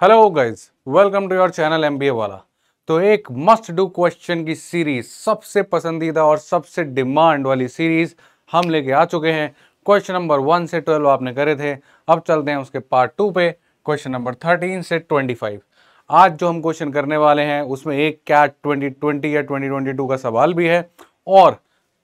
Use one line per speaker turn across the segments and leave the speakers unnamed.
Hello guys, welcome to your channel MBA वाला। तो एक मस्ट डू क्वेश्चन की सीरीज, सबसे पसंदीदा और सबसे डिमांड वाली सीरीज हम लेके आ चुके हैं। क्वेश्चन नंबर 1 से 12 आपने करे थे, अब चलते हैं उसके पार्ट 2 पे, क्वेश्चन नंबर 13 से 25। आज जो हम क्वेश्चन करने वाले हैं उसमें एक कैट 2020 या 2022 का सवाल भी है और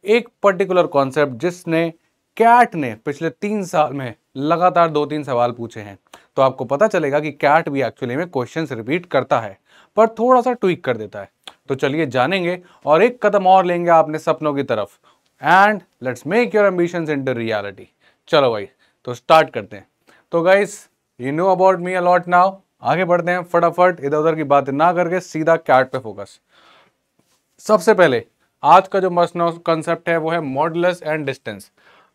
एक पर्टिकुलर कॉन्सेप्ट जिसने कैट ने पिछले 3 साल में लगातार 2-3 सवाल पूछे हैं। तो आपको पता चलेगा कि कैट भी एक्चुअली में क्वेश्चंस रिपीट करता है पर थोड़ा सा ट्वीक कर देता है। तो चलिए जानेंगे और एक कदम और लेंगे आपने सपनों की तरफ। And let's make your ambitions into reality. चलो भाई, तो स्टार्ट करते हैं। तो guys, you know about me a lot now. आगे बढ़ते हैं फटाफट, इधर उधर की बातें ना करके सीधा कैट पे फोकस। सबसे पहले आज का जो मस्ट नो कंसेप्ट है वो है मॉडुलस एंड डिस्टेंस।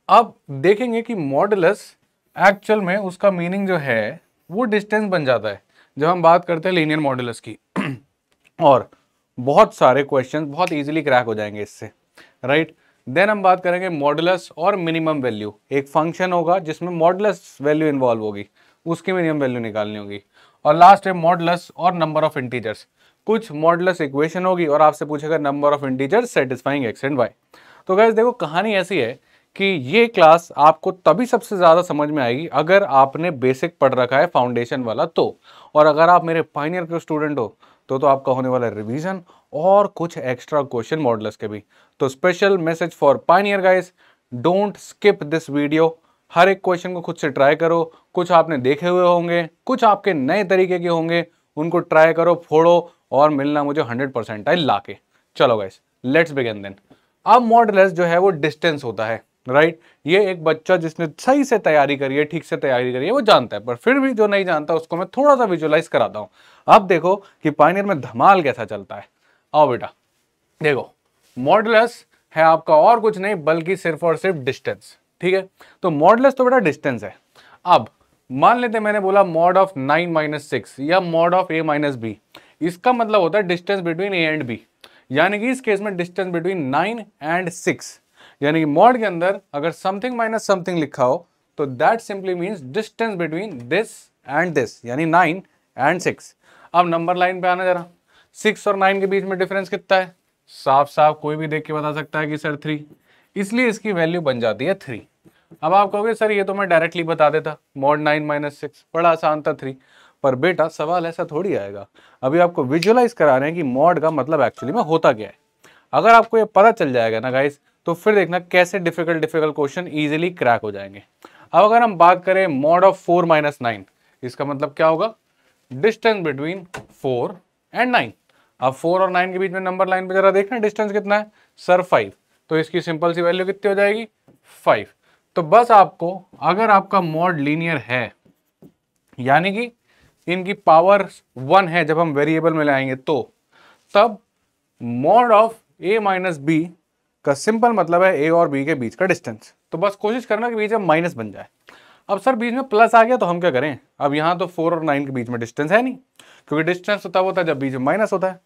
अब देखेंगे कि मॉडुलस एक्चुअल में उसका मीनिंग जो है वो डिस्टेंस बन जाता है जब हम बात करते हैं लीनियर मॉडुलस की और बहुत सारे क्वेश्चंस बहुत इजीली क्रैक हो जाएंगे इससे, राइट। देन हम बात करेंगे मॉडुलस और मिनिमम वैल्यू। एक फंक्शन होगा जिसमें मॉडुलस वैल्यू इन्वॉल्व होगी, उसकी मिनिमम वैल्यू निकालनी होगी। और लास्ट है मॉडुलस और नंबर ऑफ इंटीजर्स। कुछ मॉडुलस इक्वेशन होगी और आपसे पूछेगा number of integers satisfying x and y. तो गाइस देखो, कहानी ऐसी है कि ये क्लास आपको तभी सबसे ज़्यादा समझ में आएगी अगर आपने बेसिक पढ़ रखा है फाउंडेशन वाला तो। और अगर आप मेरे पायनियर के स्टूडेंट हो तो आपका होने वाला है रिवीजन और कुछ एक्स्ट्रा क्वेश्चन मॉडुलस के भी। तो special message for pioneer guys, don't skip this video. हर एक क्वेश्चन को खुद से ट्राई करो। कुछ आपने देखे हुए होंगे, कुछ आपके नए तरीके के होंगे, उनको ट्राई करो, फोड़ो और मिलना मुझे 100% ला के। चलो गाइस, लेट्स बिगिन देन। अब मॉडुलस जो है वो डिस्टेंस होता है, राइट। ये एक बच्चा जिसने सही से तैयारी करी है, ठीक से तैयारी करी है, वो जानता है, पर फिर भी जो नहीं जानता उसको मैं थोड़ा सा विजुअलाइज कराता हूं। अब देखो कि पायनियर में धमाल कैसा चलता है। आओ बेटा, देखो मॉडुलस है आपका और कुछ नहीं बल्कि सिर्फ और सिर्फ डिस्टेंस, ठीक है। तो मॉडुलस तो बेटा डिस्टेंस है। अब मान लेते मैंने बोला मॉड ऑफ 9 - 6 या मॉड ऑफ a - b, इसका मतलब होता है distance between a and b। यानी कि इस केस में डिस्टेंस बिटवीन 9 एंड 6, यानी कि मॉड के अंदर अगर समथिंग माइनस समथिंग लिखा हो तो that simply means distance between this and this, यानी 9 एंड 6। अब नंबर लाइन पे आना जरा, 6 और 9 के बीच में डिफरेंस कितना है? साफ साफ कोई भी देख के बता सकता है कि सर 3, इसलिए इसकी वैल्यू बन जाती है 3। अब आप कहोगे सर ये तो मैं डायरेक्टली बता देता, मॉड 9 - 6 बड़ा आसान था 3। पर बेटा सवाल ऐसा थोड़ी आएगा, अभी आपको विजुअलाइज करा रहे हैं कि मॉड का मतलब एक्चुअली में होता क्या है। अगर आपको ये पता चल जाएगा ना गाइस, तो फिर देखना कैसे डिफिकल्ट क्वेश्चन इजीली क्रैक हो जाएंगे। अब अगर हम बात करें मॉड ऑफ 4 - 9, इसका मतलब क्या होगा? Distance between 4 and 9। अब 4 और 9 के बीच में नंबर लाइन पे जरा देखना डिस्टेंस कितना है सर 5, तो इसकी सिंपल सी वैल्यू कितनी हो जाएगी 5। तो बस आपको, अगर आपका मॉड लीनियर है यानी कि इनकी पावर 1 है जब हम वेरिएबल में लाएंगे, तो तब मॉड ऑफ a - b का सिंपल मतलब है a और b के बीच का डिस्टेंस। तो बस कोशिश करना कि बीच में माइनस बन जाए। अब सर बीच में प्लस आ गया तो हम क्या करें? अब यहां तो 4 और 9 के बीच में डिस्टेंस है नहीं, क्योंकि डिस्टेंस तब होता है जब बीच में माइनस होता है।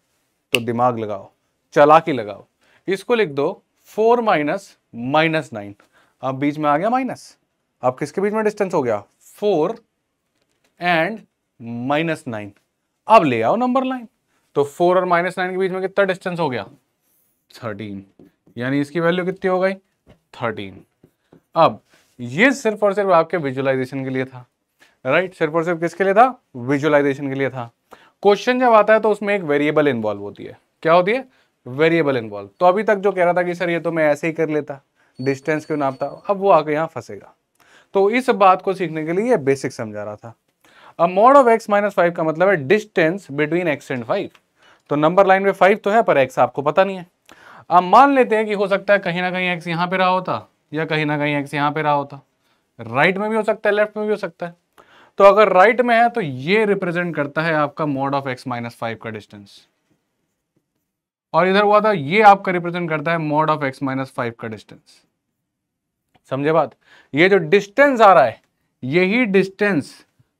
तो दिमाग लगाओ, चालाकी लगाओ, इसको लिख दो 4 - -9। अब बीच में आ गया माइनस। अब किसके बीच में डिस्टेंस हो गया? 4 एंड -9। अब ले आओ नंबर लाइन, तो 4 और -9 के बीच में कितना डिस्टेंस हो गया? 13, यानी इसकी वैल्यू कितनी हो गई? 13। अब ये सिर्फ और सिर्फ आपके विजुअलाइजेशन के लिए था, राइट। सिर्फ और सिर्फ किसके लिए था? विजुअलाइजेशन के लिए था। क्वेश्चन जब आता है तो उसमें एक वेरिएबल इन्वॉल्व होती है। क्या होती है? Variable involve. तो अभी तक जो कह रहा था कि सर ये तो मैं ऐसे ही कर लेता, डिस्टेंस क्यों नापता, अब वो आके यहाँ फंसेगा। तो इस बात को सीखने के लिए बेसिक समझा रहा था। अब मॉड ऑफ x - 5 का मतलब है डिस्टेंस बिटवीन x एंड 5। तो नंबर लाइन में 5 तो है पर x आपको पता नहीं है। अब मान लेते हैं कि हो सकता है कहीं ना कहीं x यहां पे रहा होता या कहीं ना कहीं x यहां पे रहा होता। राइट में भी हो सकता है, लेफ्ट में भी हो सकता है। तो अगर राइट में है तो ये रिप्रेजेंट करता है आपका मॉड ऑफ x - 5 का डिस्टेंस, और इधर हुआ था ये आपका रिप्रेजेंट करता है मॉड ऑफ x - 5 का डिस्टेंस। समझे बात? ये जो डिस्टेंस आ रहा है यही डिस्टेंस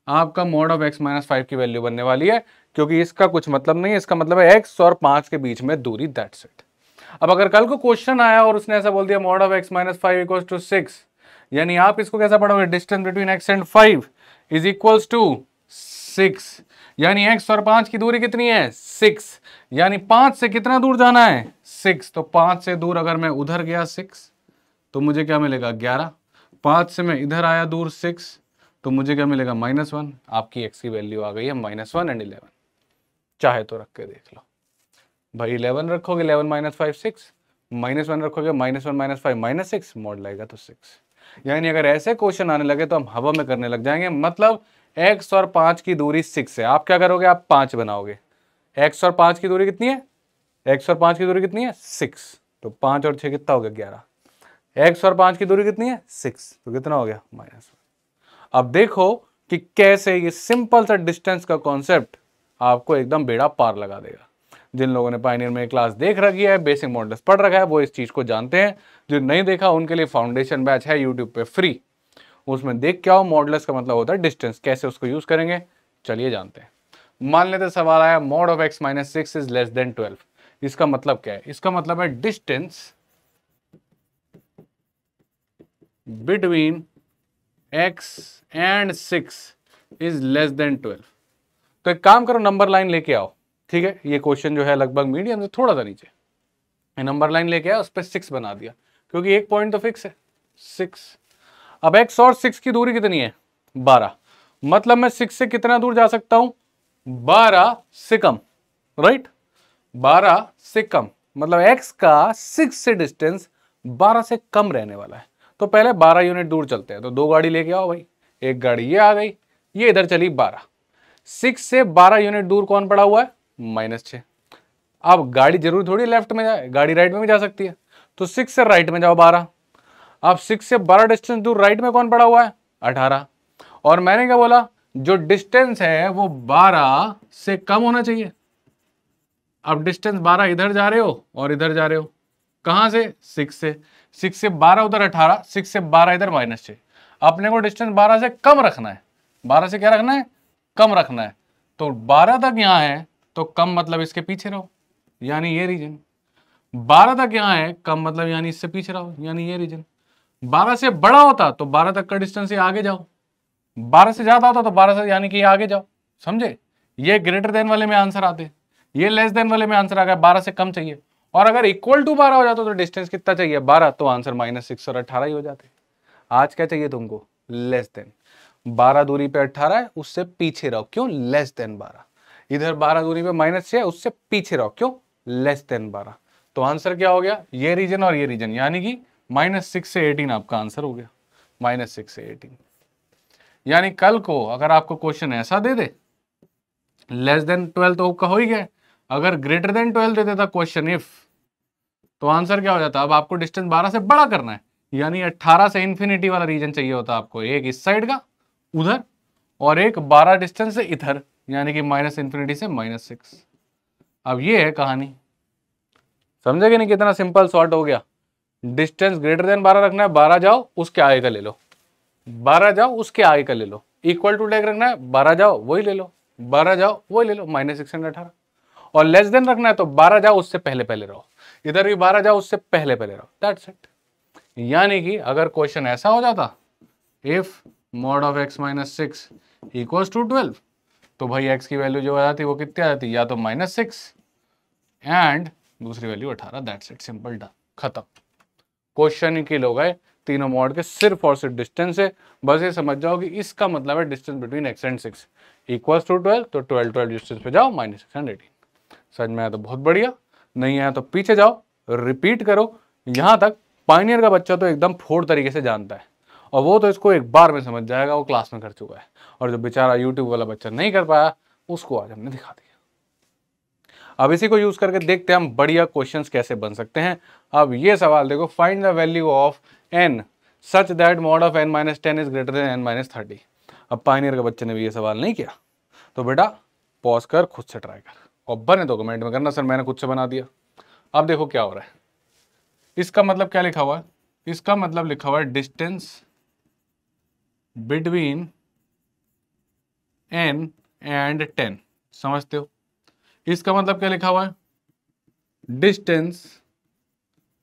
आपका मॉड ऑफ x - 5 की वैल्यू बनने वाली है, क्योंकि इसका कुछ मतलब नहीं है। इसका मतलब है x और 5 के बीच में दूरी, दैट्स इट। अब अगर कल को क्वेश्चन आया और उसने ऐसा बोल दिया mod of x - 5 equals to 6, यानी आप इसको कैसा पढ़ोगे? Distance between x and 5 is equals to 6, यानी x और 5 की दूरी कितनी है 6, यानी 5 से कितना दूर जाना है 6, तो 5 से दूर अगर मैं उधर गया 6 तो मुझे क्या मिलेगा 11, 5 से मैं इधर आया दूर 6 तो मुझे क्या मिलेगा -1। आपकी x की वैल्यू आ गई है -1 एंड 11। चाहे तो रख के देख लो भाई, 11 रखोगे 11 - 5 6, -1 रखोगे -1 - 5 -6, मॉड लाएगा तो 6। यानी अगर ऐसे क्वेश्चन आने लगे तो हम हवा में करने लग जाएंगे। मतलब x और 5 की दूरी 6 है, आप क्या करोगे, आप 5 बनाओगे। x और 5 की दूरी कितनी है, x और 5 की दूरी कितनी है 6, तो 5 और 6 कितना हो गया 11। x और 5 की दूरी कितनी है 6, तो कितना हो गया -1। अब देखो कि कैसे ये सिंपल सा डिस्टेंस का कॉन्सेप्ट आपको एकदम बेड़ा पार लगा देगा। जिन लोगों ने पायनियर में क्लास देख रखी है, बेसिक मॉडल्स पढ़ रखा है, वो इस चीज को जानते हैं। जो नहीं देखा उनके लिए फाउंडेशन बैच है यूट्यूब पे फ्री, उसमें देख के आओ। मॉडल्स का मतलब होता है डिस्टेंस, कैसे उसको यूज करेंगे चलिए जानते हैं। मान लेते सवाल आया mod of x - 6 is less than 12। इसका मतलब क्या है, इसका मतलब है distance between x and 6 is less than 12। तो एक काम करो, नंबर लाइन लेके आओ, ठीक है। ये क्वेश्चन जो है लगभग मीडियम से थोड़ा सा नीचे, नंबर लाइन लेके आया, उस पर 6 बना दिया क्योंकि एक पॉइंट तो फिक्स है 6। अब x और 6 की दूरी कितनी है 12, मतलब मैं 6 से कितना दूर जा सकता हूं 12 से कम, राइट। 12 से कम मतलब x का 6 से डिस्टेंस 12 से कम रहने वाला है। तो पहले 12 यूनिट दूर चलते हैं, तो 2 गाड़ी लेके आओ भाई। एक गाड़ी ये आ गई, ये इधर चली 12। 6 से 12 यूनिट दूर कौन पड़ा हुआ है -6। अब गाड़ी जरूरी थोड़ी लेफ्ट में जाए, गाड़ी राइट में भी जा सकती है, तो 6 से राइट में जाओ 12। अब 6 से 12 डिस्टेंस दूर राइट में कौन पड़ा हुआ है 18। और मैंने क्या बोला, जो डिस्टेंस है वो 12 से कम होना चाहिए। अब डिस्टेंस 12 इधर जा रहे हो और इधर जा रहे हो, कहां से 6 से, 6 से 12 उधर 18, 6 से 12 इधर -6। अपने को डिस्टेंस 12 से कम रखना है, 12 से क्या रखना है कम रखना है। तो 12 तक यहां है तो कम मतलब इसके पीछे रहो, यानी ये रीजन। 12 तक यहां है कम मतलब यानी इससे पीछे रहो, यानी ये रीजन। 12 से बड़ा होता तो 12 तक का डिस्टेंस ये आगे जाओ, 12 से ज्यादा होता तो 12 से यानी कि ये आगे जाओ, समझे। ये ग्रेटर देन वाले में आंसर आते, ये लेस देन वाले में आंसर आ गया 12 से कम चाहिए। और अगर इक्वल टू 12 हो जाता तो डिस्टेंस कितना चाहिए 12, तो आंसर -6 और 18 ही हो जाते। आज क्या चाहिए तुमको लेस देन 12 दूरी पे 18 है, उससे पीछे रहो, क्यों लेस देन 12। इधर 12 दूरी पे -6 है, उससे पीछे रहो, क्यों लेस देन 12। तो आंसर क्या हो गया, ये रीजन और ये रीजन, यानी कि -6 से 18 आपका आंसर हो गया, -6 से 18। यानी कल को अगर आपको क्वेश्चन ऐसा दे दे, लेस देन 12 तो का हो ही गया, अगर ग्रेटर देन 12 दे देता क्वेश्चन इफ, तो आंसर क्या हो जाता। अब आपको डिस्टेंस 12 से बड़ा करना है, यानी 18 से इंफिनिटी वाला रीजन चाहिए होता आपको, एक इस साइड का उधर और एक 12 डिस्टेंस से इधर, यानी कि -इंफिनिटी से -6। अब ये है कहानी, समझे कि नहीं, कितना सिंपल शॉर्ट हो गया। डिस्टेंस ग्रेटर देन 12 रखना है, 12 जाओ उसके आगे का ले लो, 12 जाओ उसके आगे का ले लो। इक्वल टू टैग रखना है, 12 जाओ वही ले लो, 12 जाओ वही ले लो, -6 और 18। और लेस देन रखना है तो 12 जाओ उससे पहले पहले रहो, इधर भी 12 जाओ उससे पहले पहले रहो, दैट्स इट। यानी कि अगर क्वेश्चन ऐसा हो जाता if mod of x - 6 equals to 12, तो भाई x की वैल्यू जो आ जाती वो कितनी आ जाती, या तो -6 एंड दूसरी value 18, that's it, simple done, खत्म। क्वेश्चन ही किल हो गए तीनों मॉड के, सिर्फ और सिर्फ डिस्टेंस है। बस ये समझ जाओ कि इसका मतलब है distance between x and 6 equals to 12, तो 12 डिस्टेंस पे जाओ, -6 एंड 18। समझ में आया तो बहुत बढ़िया, नहीं आया तो पीछे जाओ रिपीट करो। यहां तक पायनियर का बच्चा तो एकदम फोड़ तरीके से जानता है, और वो तो इसको एक बार में समझ जाएगा, वो क्लास में कर चुका है। और जो बेचारा यूट्यूब वाला बच्चा नहीं कर पाया, उसको आज हमने दिखा दिया। अब इसी को यूज करके देखते हैं हम बढ़िया क्वेश्चंस कैसे बन सकते हैं। अब ये सवाल देखो, find the value of n such that mod of n - 10 is greater than n - 30। अब पायनियर के बच्चे ने भी ये सवाल नहीं किया, तो बेटा पॉज कर, खुद से ट्राई कर, और बने तो कमेंट में करना सर मैंने खुद से बना दिया। अब देखो क्या हो रहा है, इसका मतलब क्या लिखा हुआ है, इसका मतलब लिखा हुआ है डिस्टेंस बिटवीन n एंड 10, समझते हो। इसका मतलब क्या लिखा हुआ है, डिस्टेंस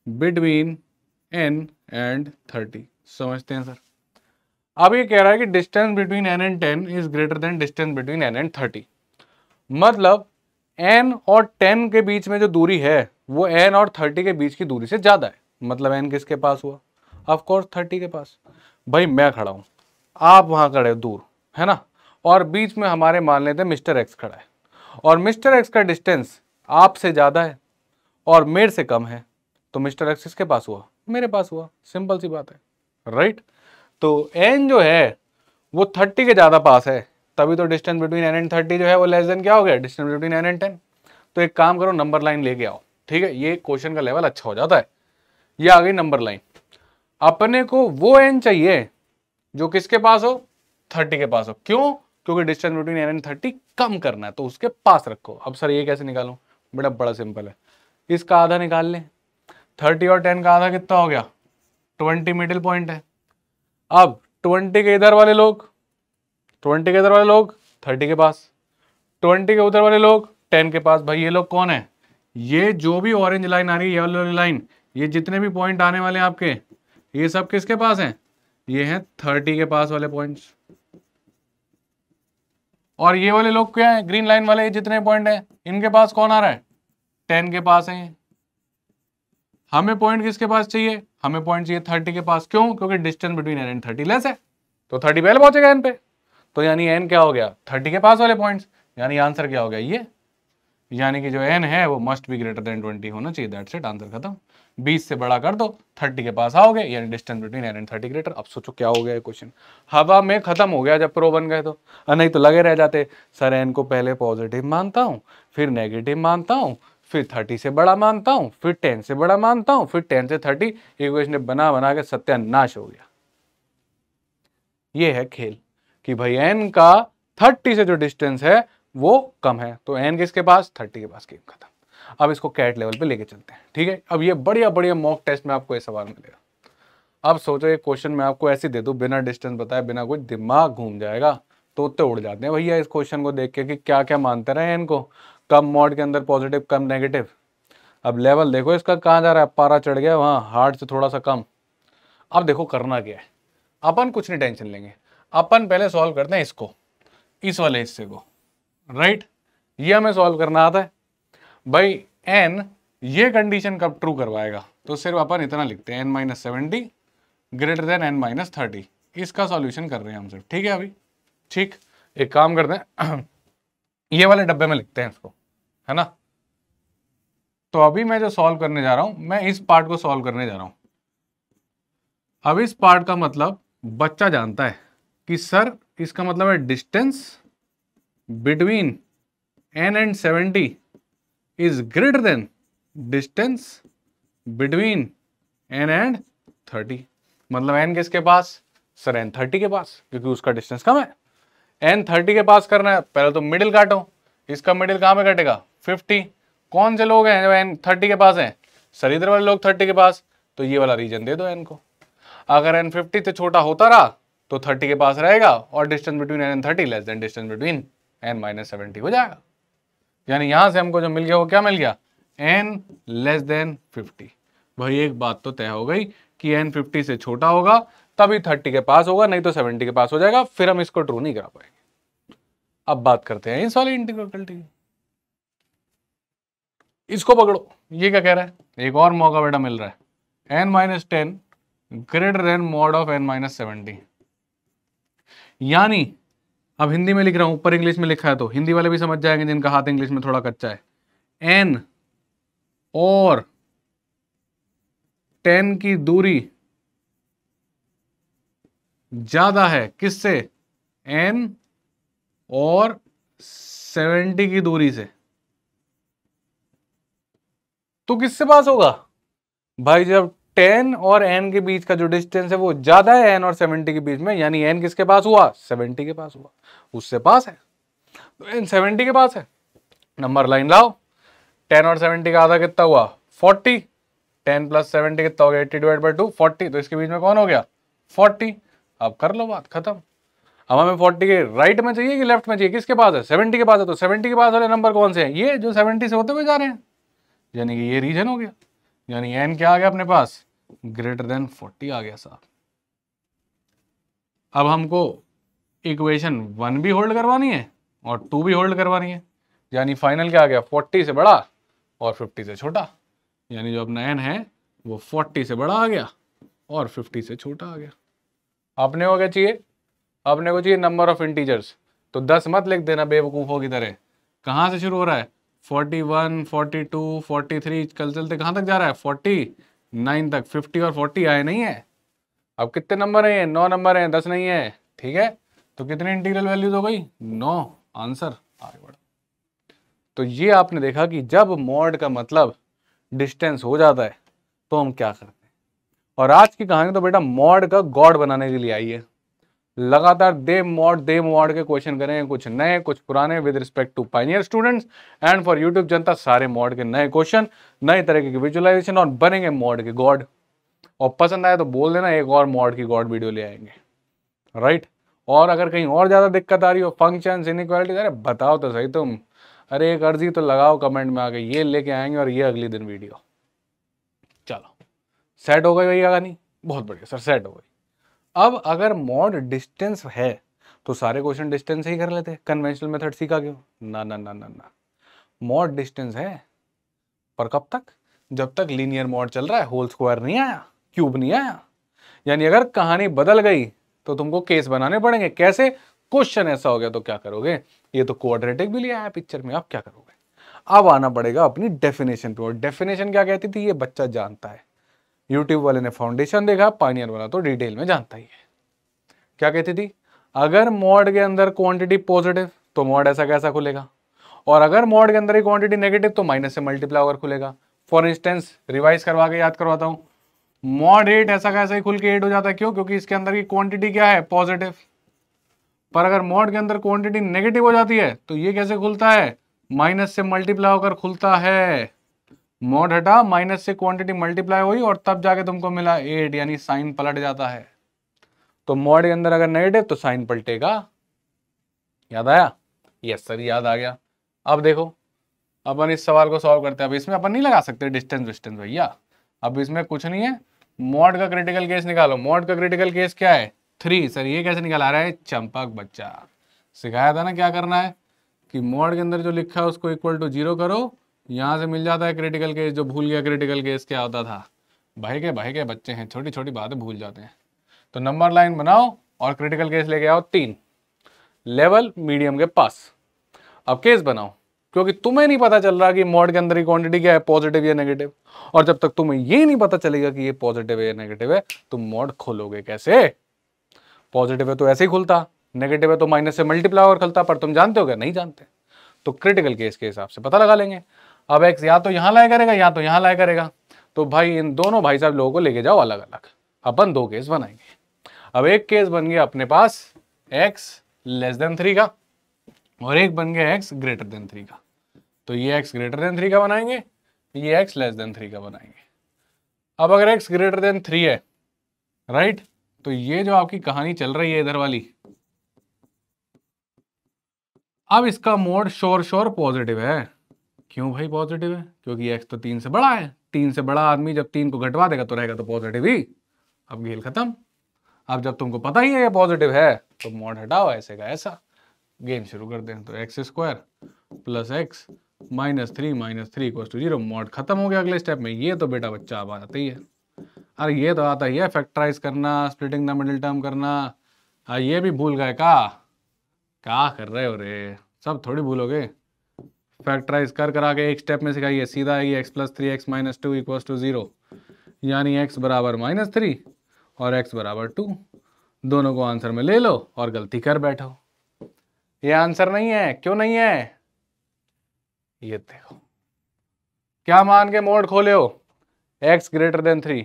बिटवीन n एंड 30, समझते हैं सर। अब ये कह रहा है कि distance between n and 10 is greater than distance between n and 30। मतलब n और 10 के बीच में जो दूरी है वो n और 30 के बीच की दूरी से ज्यादा है। मतलब n किसके पास हुआ? ऑफ कोर्स 30 के पास। भाई मैं खड़ा हूं, आप वहां खड़े हो दूर, है ना, और बीच में हमारे मान लेते हैं मिस्टर एक्स खड़ा है, और मिस्टर एक्स का डिस्टेंस आपसे ज्यादा है और मेरे से कम है, तो मिस्टर एक्स किसके पास हुआ? मेरे पास हुआ। सिंपल सी बात है, राइट। तो n जो है वो 30 के ज्यादा पास है, तभी तो डिस्टेंस बिटवीन n एंड 30 जो है वो लेस देन क्या हो गया? Distance between n and 10। तो एक काम करो, नंबर लाइन लेके आओ, ठीक है, ये क्वेश्चन का लेवल अच्छा हो जाता है। ये आ गई नंबर लाइन। अपने को वो n चाहिए जो किसके पास हो? 30 के पास हो। क्यों? क्योंकि डिस्टेंस बिटवीन n एंड 30 कम करना है, तो उसके पास रखो। अब सर ये कैसे निकालूं? बड़ा सिंपल है, इसका आधा निकाल लें। 30 और 10 का आधा कितना हो गया? 20 मिडिल पॉइंट है। अब 20 के इधर वाले लोग 30 के पास, 20 के उधर वाले लोग 10 के पास। भाई ये लोग कौन है? ये जो भी ऑरेंज लाइन आ रही है, येलो वाली लाइन, ये जितने भी पॉइंट आने वाले हैं आपके, ये सब किसके पास हैं? ये हैं 30 के पास वाले पॉइंट्स। और ये वाले लोग क्या है? ग्रीन लाइन वाले, जितने पॉइंट हैं इनके पास कौन आ रहा है? 10 के पास है। हमें पॉइंट किसके पास चाहिए? हमें पॉइंट चाहिए 30 के पास। क्यों? क्योंकि distance between n and 30 less है, तो 30 पहले पहुंचेगा n पे। तो यानी n क्या हो गया? 30 के पास वाले पॉइंट्स। यानी आंसर क्या हो गया? ये। यानी कि जो n है वो मस्ट बी ग्रेटर देन 20 होना चाहिए। दैट्स इट, आंसर खत्म। 20 से बड़ा कर दो, 30 के पास आओगे, यानी distance between n and 30 greater. अब सोचो क्या हो गया ये क्वेश्चन? हवा में खत्म हो गया जब प्रो बन गए तो। नहीं तो लगे रह जाते, सर n को पहले पॉजिटिव मानता हूं, फिर नेगेटिव मानता हूं, फिर 30 से बड़ा मानता हूं, फिर 10 से बड़ा मानता हूं, फिर 10 से 30। इक्वेशन बना बना के सत्यानाश हो गया। ये है खेल कि भाई n का 30 से जो डिस्टेंस है वो कम है, तो n किसके पास? 30 के पास। गेम खत्म। अब इसको कैट लेवल पे लेके चलते हैं, ठीक है। अब ये बढ़िया बढ़िया मॉक टेस्ट में आपको ये सवाल मिलेगा। अब सोचो ये क्वेश्चन मैं आपको ऐसे दे दूं बिना डिस्टेंस बताए, बिना कुछ, दिमाग घूम जाएगा। तोते उड़ जाते हैं भैया इस क्वेश्चन को देख के कि क्या क्या मानते रहे इनको। कम मॉड के अंदर पॉजिटिव, कम नेगेटिव। अब लेवल देखो इसका कहाँ जा रहा है, पारा चढ़ गया वहां हार्ड से थोड़ा सा कम। अब देखो करना क्या है, अपन कुछ नहीं टेंशन लेंगे, अपन पहले सॉल्व करते हैं इसको, इस वाले हिस्से को, राइट। ये हमें सॉल्व करना आता है भाई। n ये कंडीशन कब ट्रू करवाएगा? तो सिर्फ अपन इतना लिखते हैं n-70 ग्रेटर देन n-30। इसका सॉल्यूशन कर रहे हैं हम सिर्फ, ठीक है अभी। ठीक, एक काम करते हैं ये वाले डब्बे में लिखते हैं इसको, है ना। तो अभी मैं जो सॉल्व करने जा रहा हूं, मैं इस पार्ट को सॉल्व करने जा रहा हूं। अब इस पार्ट का मतलब बच्चा जानता है कि सर इसका मतलब है distance between n and 70 is greater than distance between n and 30। मतलब n किसके पास? सर n 30 के पास, क्योंकि उसका डिस्टेंस कम है। n 30 के पास करना है, पहले तो मिडिल काटो। इसका मिडिल कहां पे कटेगा? 50। कौन से लोग हैं जो n 30 के पास हैं? सर इधर वाले लोग 30 के पास, तो ये वाला रीजन दे दो n को। अगर n 50 से छोटा होता रहा तो 30 के पास रहेगा, और distance between n and 30 less than distance between n-70 हो जाएगा। यानी यहां से हमको जो मिल गया वो क्या मिल गया? n less than 50। भाई एक बात तो तय हो गई कि n 50 से छोटा होगा तभी 30 के पास होगा, नहीं तो 70 के पास हो जाएगा। फिर हम इसको ट्रू नहीं करा पाएंगे। अब बात करते हैं इस वाली इंटीग्रल की। इसको पकड़ो, ये क्या कह रहा है? एक और मौका बेटा मिल रहा है, n-10 greater than mod of n-70। यानी अब हिंदी में लिख रहा हूं, ऊपर इंग्लिश में लिखा है तो हिंदी वाले भी समझ जाएंगे जिनका हाथ इंग्लिश में थोड़ा कच्चा है। n और 10 की दूरी ज्यादा है किससे? n और 70 की दूरी से। तो किससे पास होगा? भाई जब 10 और n के बीच का जो डिस्टेंस है वो ज्यादा है n और 70 के बीच में, यानी n किसके पास हुआ? 70 के पास हुआ, उससे पास है। तो n 70 के पास है। नंबर लाइन लाओ, 10 और 70 का आधा कितना हुआ? 40। 10 प्लस 70 कितना हो गया? 80 डिवाइड बाई 2, 40। तो इसके बीच में कौन हो गया? 40। अब कर लो बात खत्म। अब हमें 40 के राइट में चाहिए कि लेफ्ट में चाहिए? किसके पास है? 70 के पास है। तो 70 के पास वाले नंबर कौन से हैं? ये जो 70 से होते हुए जा रहे हैं, यानी कि ये रीजन हो गया। यानी n क्या आ गया अपने पास? ग्रेटर देन 40 आ गया साहब। अब हमको इक्वेशन 1 भी होल्ड करवानी है और 2 भी होल्ड करवानी है, यानी फाइनल क्या आ गया, 40 से बड़ा और 50 से छोटा, यानी जो अपना n है वो 40 से बड़ा आ गया और 50 से छोटा आ गया। अपने को क्या चाहिए, अपने को चाहिए नंबर ऑफ इंटीजर्स, तो 10 मत लिख देना बेवकूफ़ों की तरह। कहाँ से शुरू हो रहा है, 41, 42, 43, कल चलते कहाँ तक जा रहा है, 49 तक। 50 और 40 आए नहीं है। अब कितने नंबर हैं, 9 नंबर हैं, 10 नहीं है, ठीक है। तो कितनी इंटीग्रल वैल्यूज हो गई, 9, आंसर आगे बढ़ो। तो ये आपने देखा कि जब मॉड का मतलब डिस्टेंस हो जाता है तो हम क्या करते हैं। और आज की कहानी तो बेटा मॉड का गॉड बनाने के लिए आई है। लगातार दे मॉड के क्वेश्चन करेंगे, कुछ नए कुछ पुराने, with respect to pioneer students and for YouTube जनता, सारे मॉड के नए क्वेश्चन, नए तरीके की विजुअलाइजेशन, और बनेंगे मॉड के गॉड। और पसंद आए तो बोल देना, एक और मॉड की गॉड वीडियो ले आएंगे, राइट। और अगर कहीं और ज्यादा दिक्कत आ रही हो, फंक्शंस, इनइक्वालिटी, अरे बताओ तो सही तुम, अरे एक अर्जी तो लगाओ कमेंट में आके, ये लेके आएंगे और ये अगले दिन वीडियो। चलो सेट हो गई भैया कहानी, बहुत बढ़िया सर, सेट हो गई। अब अगर मॉड डिस्टेंस है तो सारे क्वेश्चन डिस्टेंस ही कर लेते, कन्वेंशनल मेथड सीखा क्यों, ना ना ना ना ना। मॉड डिस्टेंस है, पर कब तक, जब तक लीनियर मॉड चल रहा है, होल स्क्वायर नहीं आया, क्यूब नहीं आया। यानी अगर कहानी बदल गई तो तुमको केस बनाने पड़ेंगे। कैसे, क्वेश्चन ऐसा हो गया तो क्या करोगे, ये तो क्वाड्रेटिक भी लिया है पिक्चर में, अब क्या करोगे। अब आना पड़ेगा अपनी डेफिनेशन पे, और डेफिनेशन क्या कहती थी ये बच्चा जानता है। यूट्यूब वाले ने फाउंडेशन देखा, पायनियर वाला तो डिटेल में जानता ही है। क्या कहती थी, अगर मॉड के अंदर क्वांटिटी पॉजिटिव तो मॉड ऐसा कैसा खुलेगा, और अगर मॉड के अंदर ही क्वांटिटी नेगेटिव तो माइनस से मल्टीप्लाई होकर खुलेगा। फॉर इंस्टेंस रिवाइज करवा के याद करवाता हूं, मॉड 8 ऐसा कैसा ही खुल के 8 हो जाता है, क्यों, क्योंकि इसके अंदर की क्वांटिटी क्या है, पॉजिटिव। पर अगर मॉड के अंदर क्वांटिटी नेगेटिव हो जाती है तो ये कैसे खुलता है, माइनस से मल्टीप्लाई होकर खुलता है। मॉड हटा, माइनस से क्वांटिटी मल्टीप्लाई हुई और तब जाके तुमको मिला 8, यानी साइन पलट जाता है। तो मॉड के अंदर अगर नेगेटिव तो साइन पलटेगा। याद आया, यस सर याद आ गया। अब देखो, अपन इस सवाल को सॉल्व करते हैं। अब इसमें अपन नहीं लगा सकते डिस्टेंस विस्टेंस भैया, अब इसमें कुछ नहीं है। मॉड का क्रिटिकल केस निकालो। मॉड का क्रिटिकल केस क्या है, 3। सर ये कैसे निकाला रहा है, चंपक बच्चा, सिखाया था ना क्या करना है, कि मॉड के अंदर जो लिखा है उसको इक्वल टू 0 करो, यहाँ से मिल जाता है क्रिटिकल केस। जो भूल गया क्रिटिकल केस क्या होता था, भाई के बच्चे हैं, छोटी छोटी बातें भूल जाते हैं। तो नंबर लाइन बनाओ और क्रिटिकल केस लेके आओ 3, लेवल मीडियम के पास। अब केस बनाओ, क्योंकि तुम्हें नहीं पता चल रहा कि मॉड के अंदर की क्वांटिटी क्या है, पॉजिटिव या नेगेटिव। और जब तक तुम्हें ये नहीं पता चलेगा कि ये पॉजिटिव है या नेगेटिव है, तुम मॉड खोलोगे कैसे। पॉजिटिव है तो ऐसे ही खुलता, नेगेटिव है तो माइनस से मल्टीप्लाई और खुलता। पर तुम जानते हो क्या, नहीं जानते। तो क्रिटिकल केस के हिसाब से पता लगा लेंगे। अब एक्स या तो यहां लाया करेगा या तो यहां लाया करेगा, तो भाई इन दोनों भाई साहब लोगों को लेके जाओ अलग अलग। अपन 2 केस बनाएंगे। अब एक केस बन गया अपने पास x लेस देन 3 का, और एक बन गया x ग्रेटर देन 3 का। तो ये x ग्रेटर देन 3 का बनाएंगे, ये x लेस देन 3 का बनाएंगे। अब अगर x ग्रेटर देन 3 है, राइट, तो ये जो आपकी कहानी चल रही है इधर वाली, अब इसका मोड श्योर पॉजिटिव है। क्यों भाई पॉजिटिव है, क्योंकि x तो 3 से बड़ा है। 3 से बड़ा आदमी जब 3 को घटवा देगा तो रहेगा तो पॉजिटिव ही। अब खेल खत्म। अब जब तुमको पता ही है ये पॉजिटिव है तो मॉड हटाओ, ऐसे का ऐसा गेम शुरू कर दें। तो x square plus x minus 3 equal to 0, mod खत्म हो गया अगले स्टेप में। ये तो बेटा बच्चा अब आता ही है। अरे ये तो आता ही है, फैक्टराइज करना, स्प्लिटिंग द मिडिल टर्म करना। ये भी भूल गए क्या कर रहे हो रे, सब थोड़ी भूलोगे। फैक्टराइज कर करा के एक स्टेप में सिखाइए, सीधा आएगी x plus 3x minus 2 equal to 0, यानी x बराबर -3 और x बराबर 2। दोनों को आंसर में ले लो और गलती कर बैठो। ये आंसर नहीं है, क्यों नहीं है, ये देखो क्या मान के मोड खोले हो, x ग्रेटर देन 3।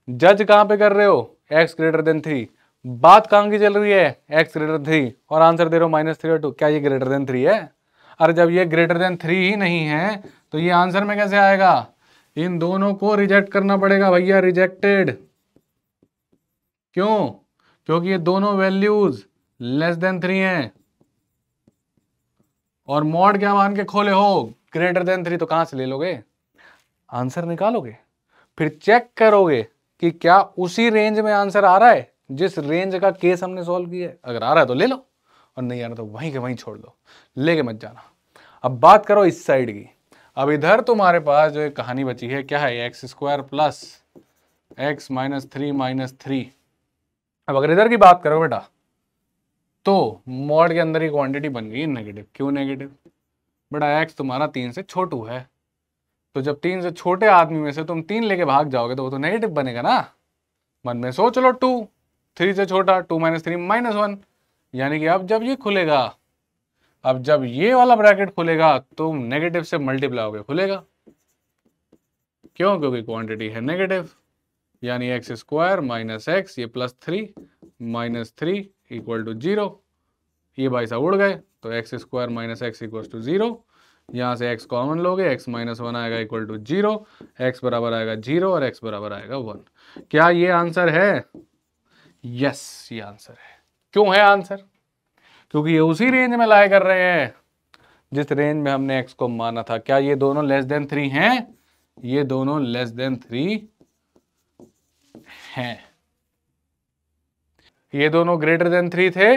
जज कहां पे कर रहे हो, x ग्रेटर देन 3। बात कहां की चल रही है, x ग्रेटर 3, और आंसर दे रहे हो -3 और 2। क्या ये ग्रेटर देन 3 है? अरे जब ये ग्रेटर देन 3 ही नहीं है तो ये आंसर में कैसे आएगा? इन दोनों को रिजेक्ट करना पड़ेगा भैया, रिजेक्टेड। क्यों? क्योंकि ये दोनों वैल्यूज लेस देन 3 हैं। और मॉड क्या मान के खोले हो, ग्रेटर देन 3। तो कहां से ले लोगे, आंसर निकालोगे, फिर चेक करोगे कि क्या उसी रेंज में आंसर आ रहा है जिस रेंज का केस हमने सॉल्व किया है, अगर आ रहा है तो ले लो और नहीं आ रहा तो वहीं के वहीं छोड़ दो, लेके मत जाना। अब बात करो इस साइड की। अब इधर तुम्हारे पास जो एक कहानी बची है, क्या है, x square plus x minus three. अब अगर इधर की बात करो बेटा, तो मॉड के अंदर ही क्वांटिटी बन गई नेगेटिव। क्यों नेगेटिव? बेटा एक्स तुम्हारा 3 से छोटू है, तो जब 3 से छोटे आदमी में से तुम 3 लेके भाग जाओगे तो वो तो नेगेटिव बनेगा ना। मन में सोच लो 2, 3 से छोटा, 2 माइनस 3 -1, यानी कि अब जब ये खुलेगा, अब जब ये वाला ब्रैकेट खुलेगा तो नेगेटिव से मल्टीप्लाई होकर खुलेगा। क्यों? क्योंकि क्वांटिटी है नेगेटिव, यानी एक्स स्क्वायर माइनस एक्स, ये प्लस 3 माइनस 3 इक्वल टू 0। ये भाई साहब उड़ गए, तो x square minus x equal to 0। यहाँ से x कॉमन लोगे, x माइनस 1 आएगा इक्वल टू 0, x बराबर आएगा 0 और x बराबर आएगा 1। क्या ये आंसर है? यस, ये आंसर है। क्यों है आंसर? क्योंकि ये उसी रेंज में लाए कर रहे हैं जिस रेंज में हमने x को माना था। क्या ये दोनों लेस देन 3 हैं? ये दोनों लेस देन 3 हैं। ये दोनों ग्रेटर देन 3 थे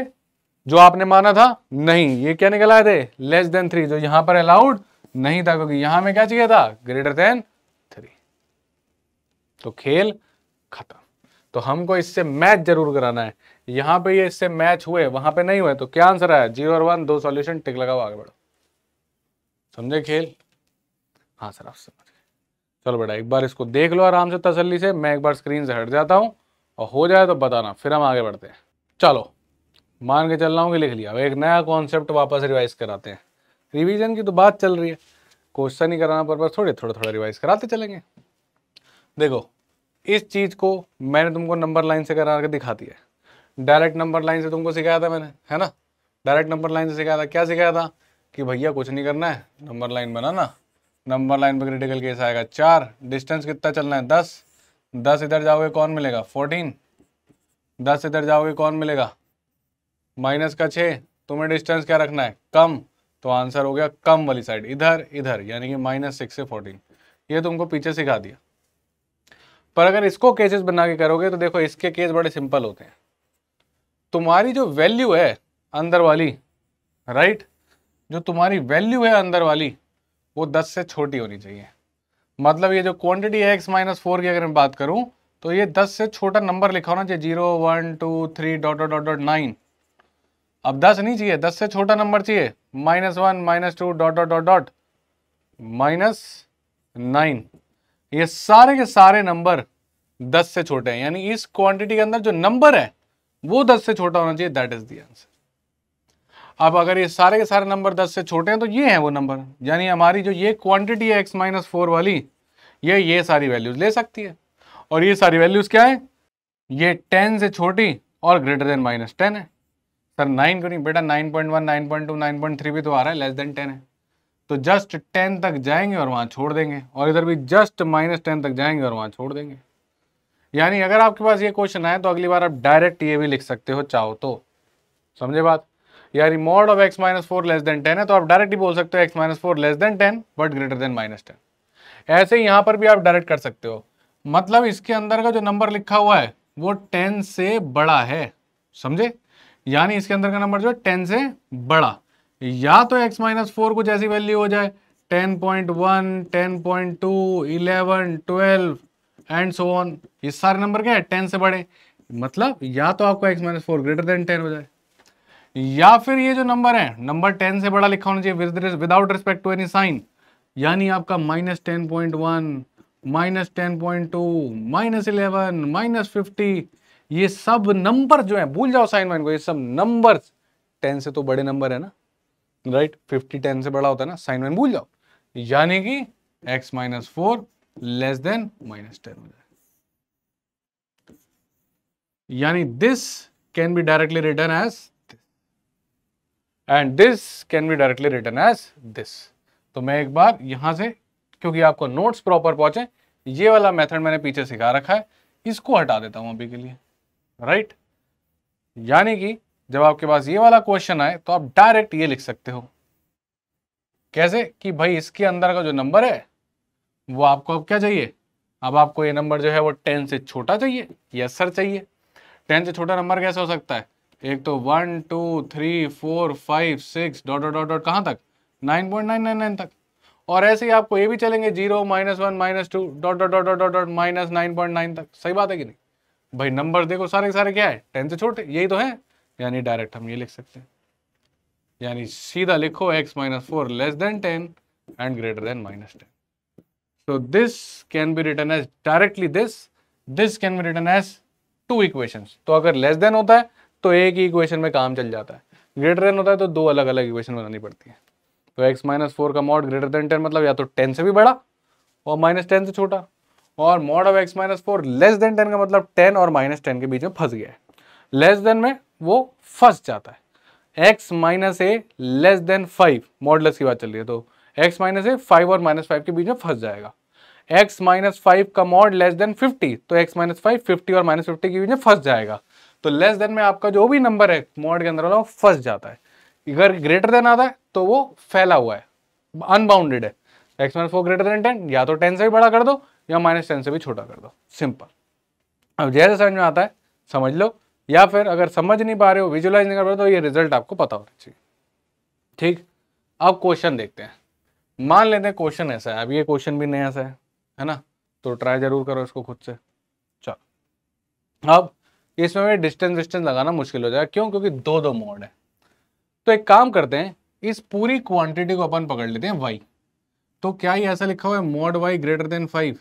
जो आपने माना था? नहीं, ये क्या निकल आए थे? लेस देन 3, जो यहां पर अलाउड नहीं था, क्योंकि यहां में क्या चाहिए था? Greater than 3। तो खेल खत्म। तो हमको इससे मैच जरूर कराना है। यहां पे ये इससे मैच हुए, वहां पे नहीं हुए, तो क्या आंसर आया? 0 और 1, 2 सॉल्यूशन, टिक लगाओ, आगे बढ़ो। समझे खेल? हाँ सर, आप समझ गए। चलो बेटा, एक बार इसको देख लो आराम से तसल्ली से। मैं एक बार स्क्रीन से हट जाता हूं, और हो जाए तो बताना, फिर हम आगे बढ़ते हैं। चलो, मान के चल रहा हूँ कि लिख लिया। अब एक नया कॉन्सेप्ट वापस रिवाइज कराते हैं। रिवीजन की तो बात चल रही है, क्वेश्चन ही कराना पर थोड़ा थोड़ा रिवाइज कराते चलेंगे। देखो, इस चीज को मैंने तुमको नंबर लाइन से करा के दिखा दिया है। डायरेक्ट नंबर लाइन से तुमको सिखाया था मैंने, है ना? डायरेक्ट नंबर लाइन से सिखाया था। क्या सिखाया था? कि भैया कुछ नहीं करना है, नंबर लाइन बनाना। नंबर लाइन पर क्रिटिकल केस आएगा 4, डिस्टेंस कितना चलना है? 10। 10 इधर जाओगे कौन मिलेगा? 14। 10 इधर जाओगे कौन मिलेगा? माइनस का 6। तुम्हें डिस्टेंस क्या रखना है? कम। तो आंसर हो गया कम वाली साइड, इधर इधर, यानी कि -6 से 14। ये तुमको पीछे सिखा दिया। पर अगर इसको केसेस बना के करोगे तो देखो, इसके केस बड़े सिंपल होते हैं। तुम्हारी जो वैल्यू है अंदर वाली, राइट, जो तुम्हारी वैल्यू है अंदर वाली, वो 10 से छोटी होनी चाहिए। मतलब ये जो क्वांटिटी है x-4 की अगर मैं बात करूं, तो ये 10 से छोटा नंबर लिखा होना चाहिए। 0 1 2 3 डॉट डॉट डॉट 9। अब 10 नहीं चाहिए, 10 से छोटा नंबर चाहिए। -1 -2 डॉट डॉट डॉट डॉट -9। ये सारे के सारे नंबर 10 से छोटे हैं, यानी इस क्वांटिटी के अंदर जो नंबर है वो 10 से छोटा होना चाहिए। That is the answer. अब अगर ये सारे के सारे नंबर 10 से छोटे हैं तो ये है वो नंबर, यानी हमारी जो ये क्वांटिटी है x-4 वाली, ये सारी वैल्यूज ले सकती है। और ये सारी वैल्यूज क्या है? ये 10 से छोटी और ग्रेटर देन -10 है। सर 9 क्यों नहीं? बेटा 9.1 9.2 9.3 भी तो आ रहा है, लेस देन 10 है। तो जस्ट 10 तक जाएंगे और वहां छोड़ देंगे, और इधर भी जस्ट -10 तक जाएंगे और वहां छोड़ देंगे। यानी अगर आपके पास ये क्वेश्चन आए तो अगली बार आप डायरेक्ट ये भी लिख सकते हो चाहो तो। समझे बात? यानी mod of x-4 less than 10 है, तो आप डायरेक्ट ही बोल सकते हो x-4 less than 10 but greater than -10। ऐसे ही यहां पर भी आप डायरेक्ट कर सकते हो। मतलब इसके अंदर का जो नंबर लिखा हुआ है वो 10 से बड़ा है। समझे? यानी इसके अंदर का नंबर जो है 10 से बड़ा, या तो x-4 कुछ ऐसी वैल्यू हो जाए 10.1 10.2 11 12 एंड सो ऑन। ये सारे नंबर क्या है? 10 से बड़े। मतलब या तो आपका x-4 ग्रेटर देन 10 हो जाए, या फिर ये जो नंबर है, नंबर 10 से बड़ा लिखा होना चाहिए without respect to any sign. यानी आपका -10.1 -10.2 -11 -50, ये सब नंबर जो है, भूल जाओ साइन वाइन को, ये सब नंबर 10 से तो बड़े नंबर है ना, राइट? 50 10 से बड़ा होता है ना, साइन वाइन भूल जाओ। यानी कि x-4 लेस देन -10 हो जाए। यानी this can be directly written as and this can be directly written as this. तो मैं एक बार यहां से, क्योंकि आपको नोट्स प्रॉपर पहुंचे, ये वाला मेथड मैंने पीछे सिखा रखा है, इसको हटा देता हूं अभी के लिए, राइट? यानी कि जब आपके पास ये वाला क्वेश्चन आए तो आप डायरेक्ट ये लिख सकते हो। कैसे? कि भाई इसके अंदर का जो नंबर है वो आपको अब क्या चाहिए? अब आपको ये नंबर जो है वो 10 से छोटा चाहिए। यस सर चाहिए। 10 से छोटा नंबर कैसे हो सकता है? एक तो 1 2 3 4 5 6 डॉट डॉट डॉट डॉट कहाँ तक? 9.999 तक। और ऐसे ही आपको ये भी चलेंगे 0 -1 -2 dot dot dot dot dot dot -9.9 तक। सही बात है कि नहीं भाई? नंबर देखो सारे के सारे क्या है? 10 से छोटे, यही तो है। यानी डायरेक्ट हम ये लिख सकते हैं, यानी सीधा लिखो x-4 less than 10 and greater than -10। So this can be written as directly this can be written as two equations। तो अगर लेस देन होता है तो एक ही इक्वेशन में काम चल जाता है, ग्रेटर देन होता है तो दो अलग अलग इक्वेशन बनानी पड़ती है। तो x-4 का मॉड ग्रेटर देन 10 मतलब या तो 10 से भी बड़ा और -10 से छोटा, और mod of x-4 less than 10 का मतलब 10 और -10 के बीच में फंस गया है। लेस देन में वो फंस जाता है। x-a लेस देन 5 मॉडलेस की बात चल रही है, तो x-a 5 और -5 के बीच में फंस जाएगा। x-5 का मॉड लेस देन 50 तो x-5 50 और -50 के बीच में फंस जाएगा। तो लेस देन में आपका जो भी नंबर है मॉड के अंदर वाला वो फंस जाता है। अगर ग्रेटर देन आता है तो वो फैला हुआ है, अनबाउंडेड है। x-4 ग्रेटर देन 10 या तो 10 से भी बड़ा कर दो या -10 से भी छोटा कर दो, सिंपल। अब जैसे समझ में आता है समझ लो, या फिर अगर समझ नहीं पा रहे हो, विजुलाइज नहीं कर पा रहे हो, तो ये रिजल्ट आपको पता होना चाहिए। ठीक, अब क्वेश्चन देखते हैं। मान लेते हैं क्वेश्चन ऐसा है, अब ये क्वेश्चन भी नया सा है ना, तो ट्राई जरूर करो इसको खुद से। चलो, अब इसमें डिस्टेंस लगाना मुश्किल हो जाएगा, क्यों? क्योंकि दो दो मॉड है। तो एक काम करते हैं, इस पूरी क्वांटिटी को अपन पकड़ लेते हैं y। तो क्या ही ऐसा लिखा हुआ है मॉड y ग्रेटर देन 5,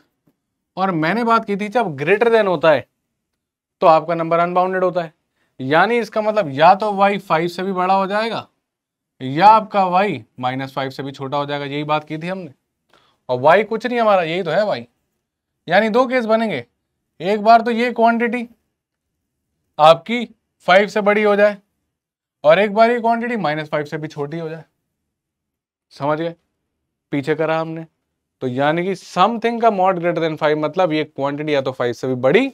और मैंने बात की थी जब ग्रेटर देन होता है तो आपका नंबर अनबाउंडेड होता है, यानी इसका मतलब या तो y 5 से भी बड़ा हो जाएगा या आपका y -5 से भी छोटा हो जाएगा। यही बात की थी हमने, और y कुछ नहीं हमारा, यही तो है y। यानी दो केस बनेंगे, एक बार तो ये क्वांटिटी आपकी 5 से बड़ी हो जाए और एक बार ये क्वांटिटी -5 से भी छोटी हो जाए। समझ गए? पीछे करा हमने। तो यानी कि समथिंग का मॉड ग्रेटर देन 5 मतलब ये क्वांटिटी या तो 5 से भी बड़ी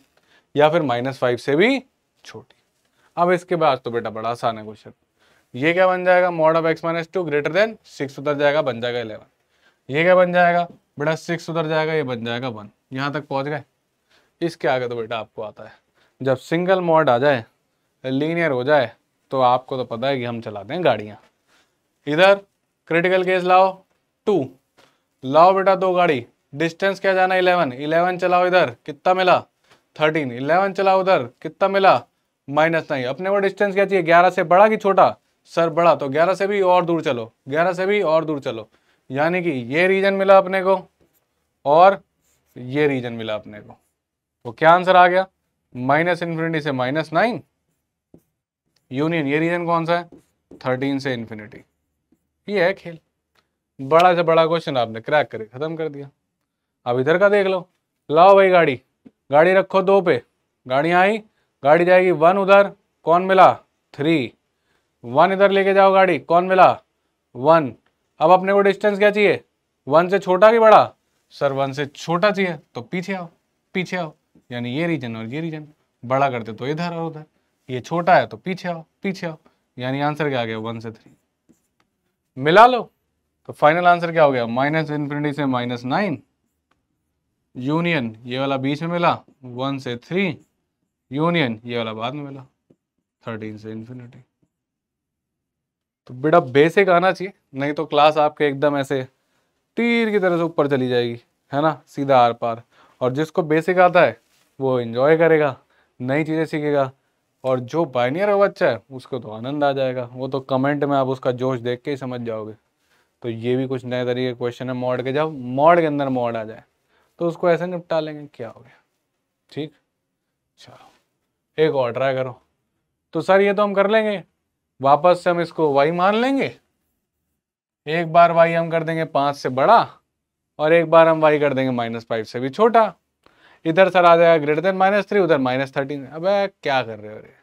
या फिर -5 से भी छोटी। अब इसके बाद तो बेटा बड़ा आसान है क्वेश्चन। ये क्या बन जाएगा? Mod of x-2 greater then 6 उधर जाएगा, बन जाएगा 11। ये क्या बन जाएगा बेटा? 6 उधर जाएगा, ये बन जाएगा 1। यहाँ तक पहुँच गए। इसके आगे तो बेटा आपको आता है, जब सिंगल मॉड आ जाए, लीनियर हो जाए, तो आपको तो पता है कि हम चलाते हैं गाड़ियाँ। इधर क्रिटिकल केस लाओ 2, लाओ बेटा 2 गाड़ी, डिस्टेंस क्या जाना 11 चलाओ, इधर कितना मिला 13, 11 चलाओ उधर कितना मिला -9। अपने को डिस्टेंस क्या चाहिए? 11 से बड़ा कि छोटा? सर बड़ा, तो 11 से भी और दूर चलो, 11 से भी और दूर चलो, यानी कि ये रीजन मिला अपने को और ये रीजन मिला अपने को। तो क्या आंसर आ गया? -∞ से -9 यूनियन, ये रीजन कौन सा है? 13 से इन्फिनिटी। ये है खेल। बड़ा से बड़ा क्वेश्चन आपने क्रैक करके खत्म कर दिया। अब इधर का देख लो, लाओ भाई गाड़ी, गाड़ी रखो 2 पे, गाड़ियाँ आई, गाड़ी जाएगी 1 उधर, कौन मिला 3, 1 इधर लेके जाओ गाड़ी, कौन मिला 1। अब अपने को डिस्टेंस क्या चाहिए? 1 से छोटा कि बड़ा? सर 1 से छोटा चाहिए, तो पीछे आओ, पीछे आओ, यानी ये रीजन और ये रीजन बड़ा करते तो इधर और उधर, ये छोटा है तो पीछे आओ, पीछे आओ, यानी आंसर क्या आ गया? 1 से 3 मिला लो। तो फाइनल आंसर क्या हो गया? -∞ से -9 यूनियन, ये वाला बीच में मिला 1 से 3 यूनियन, ये वाला बाद में मिला 13 से इन्फिनिटी। तो बेटा बेसिक आना चाहिए, नहीं तो क्लास आपके एकदम ऐसे तीर की तरह से ऊपर चली जाएगी, है ना, सीधा आर पार। और जिसको बेसिक आता है वो एंजॉय करेगा, नई चीज़ें सीखेगा, और जो बाइनियर का बच्चा है उसको तो आनंद आ जाएगा, वो तो कमेंट में आप उसका जोश देख के ही समझ जाओगे। तो ये भी कुछ नए तरीके क्वेश्चन है मॉड के, जब मॉड के अंदर मॉड आ जाए तो उसको ऐसे निपटा लेंगे, क्या हो गया। ठीक, चलो एक और ट्राई करो। तो सर ये तो हम कर लेंगे, वापस से हम इसको y मान लेंगे, एक बार y हम कर देंगे 5 से बड़ा और एक बार हम y कर देंगे -5 से भी छोटा। इधर सर आ जाएगा ग्रेटर देन -3, उधर -13। अबे क्या कर रहे हो रे?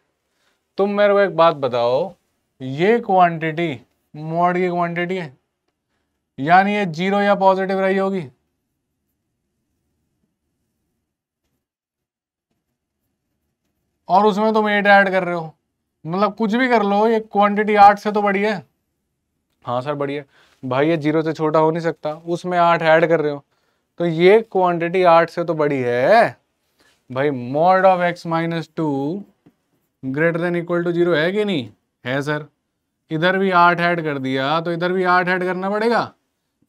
तुम मेरे को एक बात बताओ, ये क्वांटिटी मॉड की क्वांटिटी है, यानी ये 0 या पॉजिटिव रही होगी। और उसमें तुम 8 ऐड कर रहे हो, मतलब कुछ भी कर लो, ये क्वांटिटी 8 से तो बड़ी है। हाँ सर बड़ी है भाई, ये 0 से छोटा हो नहीं सकता, उसमें 8 ऐड कर रहे हो, तो ये क्वांटिटी 8 से तो बड़ी है भाई। Mod of x-2 greater than equal to 0 है कि नहीं है सर। इधर भी 8 ऐड कर दिया तो इधर भी 8 ऐड करना पड़ेगा,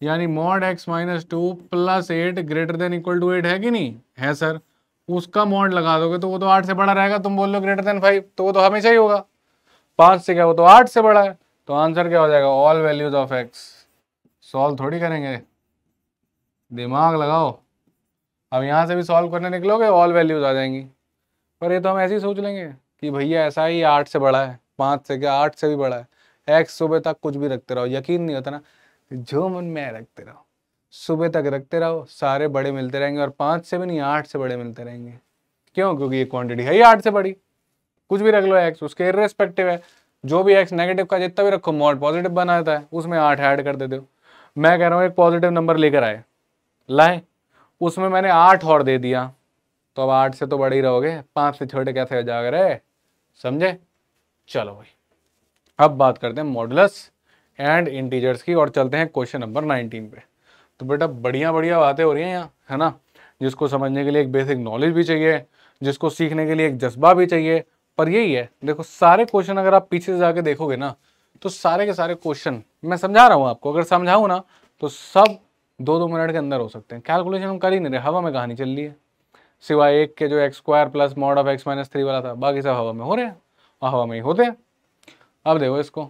यानी mod x minus 2 plus 8 greater than equal to 8 है कि नहीं है सर। उसका मॉड लगा दोगे तो वो तो 8 से बड़ा रहेगा, तुम बोल लो ग्रेटर देन 5 तो वो तो हमेशा ही होगा, 5 से क्या वो तो 8 से बड़ा है। तो आंसर क्या हो जाएगा, all values of x। Solve थोड़ी करेंगे, दिमाग लगाओ। अब यहाँ से भी सॉल्व करने निकलोगे ऑल वैल्यूज आ जाएंगी, पर ये तो हम ऐसे ही सोच लेंगे कि भैया ऐसा ही 8 से बड़ा है, 5 से क्या 8 से भी बड़ा है। x सुबह तक कुछ भी रखते रहो, यकीन नहीं होता ना, जो मन में है रखते रहो, सुबह तक रखते रहो, सारे बड़े मिलते रहेंगे और 5 से भी नहीं 8 से बड़े मिलते रहेंगे। क्यों, क्योंकि ये क्वांटिटी है ही 8 से बड़ी। कुछ भी रख लो x, उसके इर्रेस्पेक्टिव है, जो भी x नेगेटिव का जितना भी रखो मॉड पॉजिटिव बनाता है, उसमें 8 ऐड कर देते हो। मैं कह रहा हूँ एक पॉजिटिव नंबर लेकर आए, लाए, उसमें मैंने 8 और दे दिया, तो अब 8 से तो बड़े ही रहोगे, 5 से छोटे कैसे हो जाओगे रे, समझे। चलो भाई, अब बात करते हैं मॉडुलस एंड इंटीजर्स की और चलते हैं क्वेश्चन नंबर 19 पे। तो बेटा बढ़िया बढ़िया बातें हो रही हैं यहाँ, है ना, जिसको समझने के लिए एक बेसिक नॉलेज भी चाहिए, जिसको सीखने के लिए एक जज्बा भी चाहिए। पर यही है, देखो सारे क्वेश्चन अगर आप पीछे से जाके देखोगे ना, तो सारे के सारे क्वेश्चन मैं समझा रहा हूँ आपको, अगर समझाऊँ ना तो सब 2-2 मिनट के अंदर हो सकते हैं। कैलकुलेशन हम कर ही नहीं रहे, हवा में कहानी चल रही है, सिवाय एक के जो x square plus mod of x minus 3 वाला था, बाकी सब हवा में हो रहे हैं और हवा में ही होते हैं। अब देखो इसको,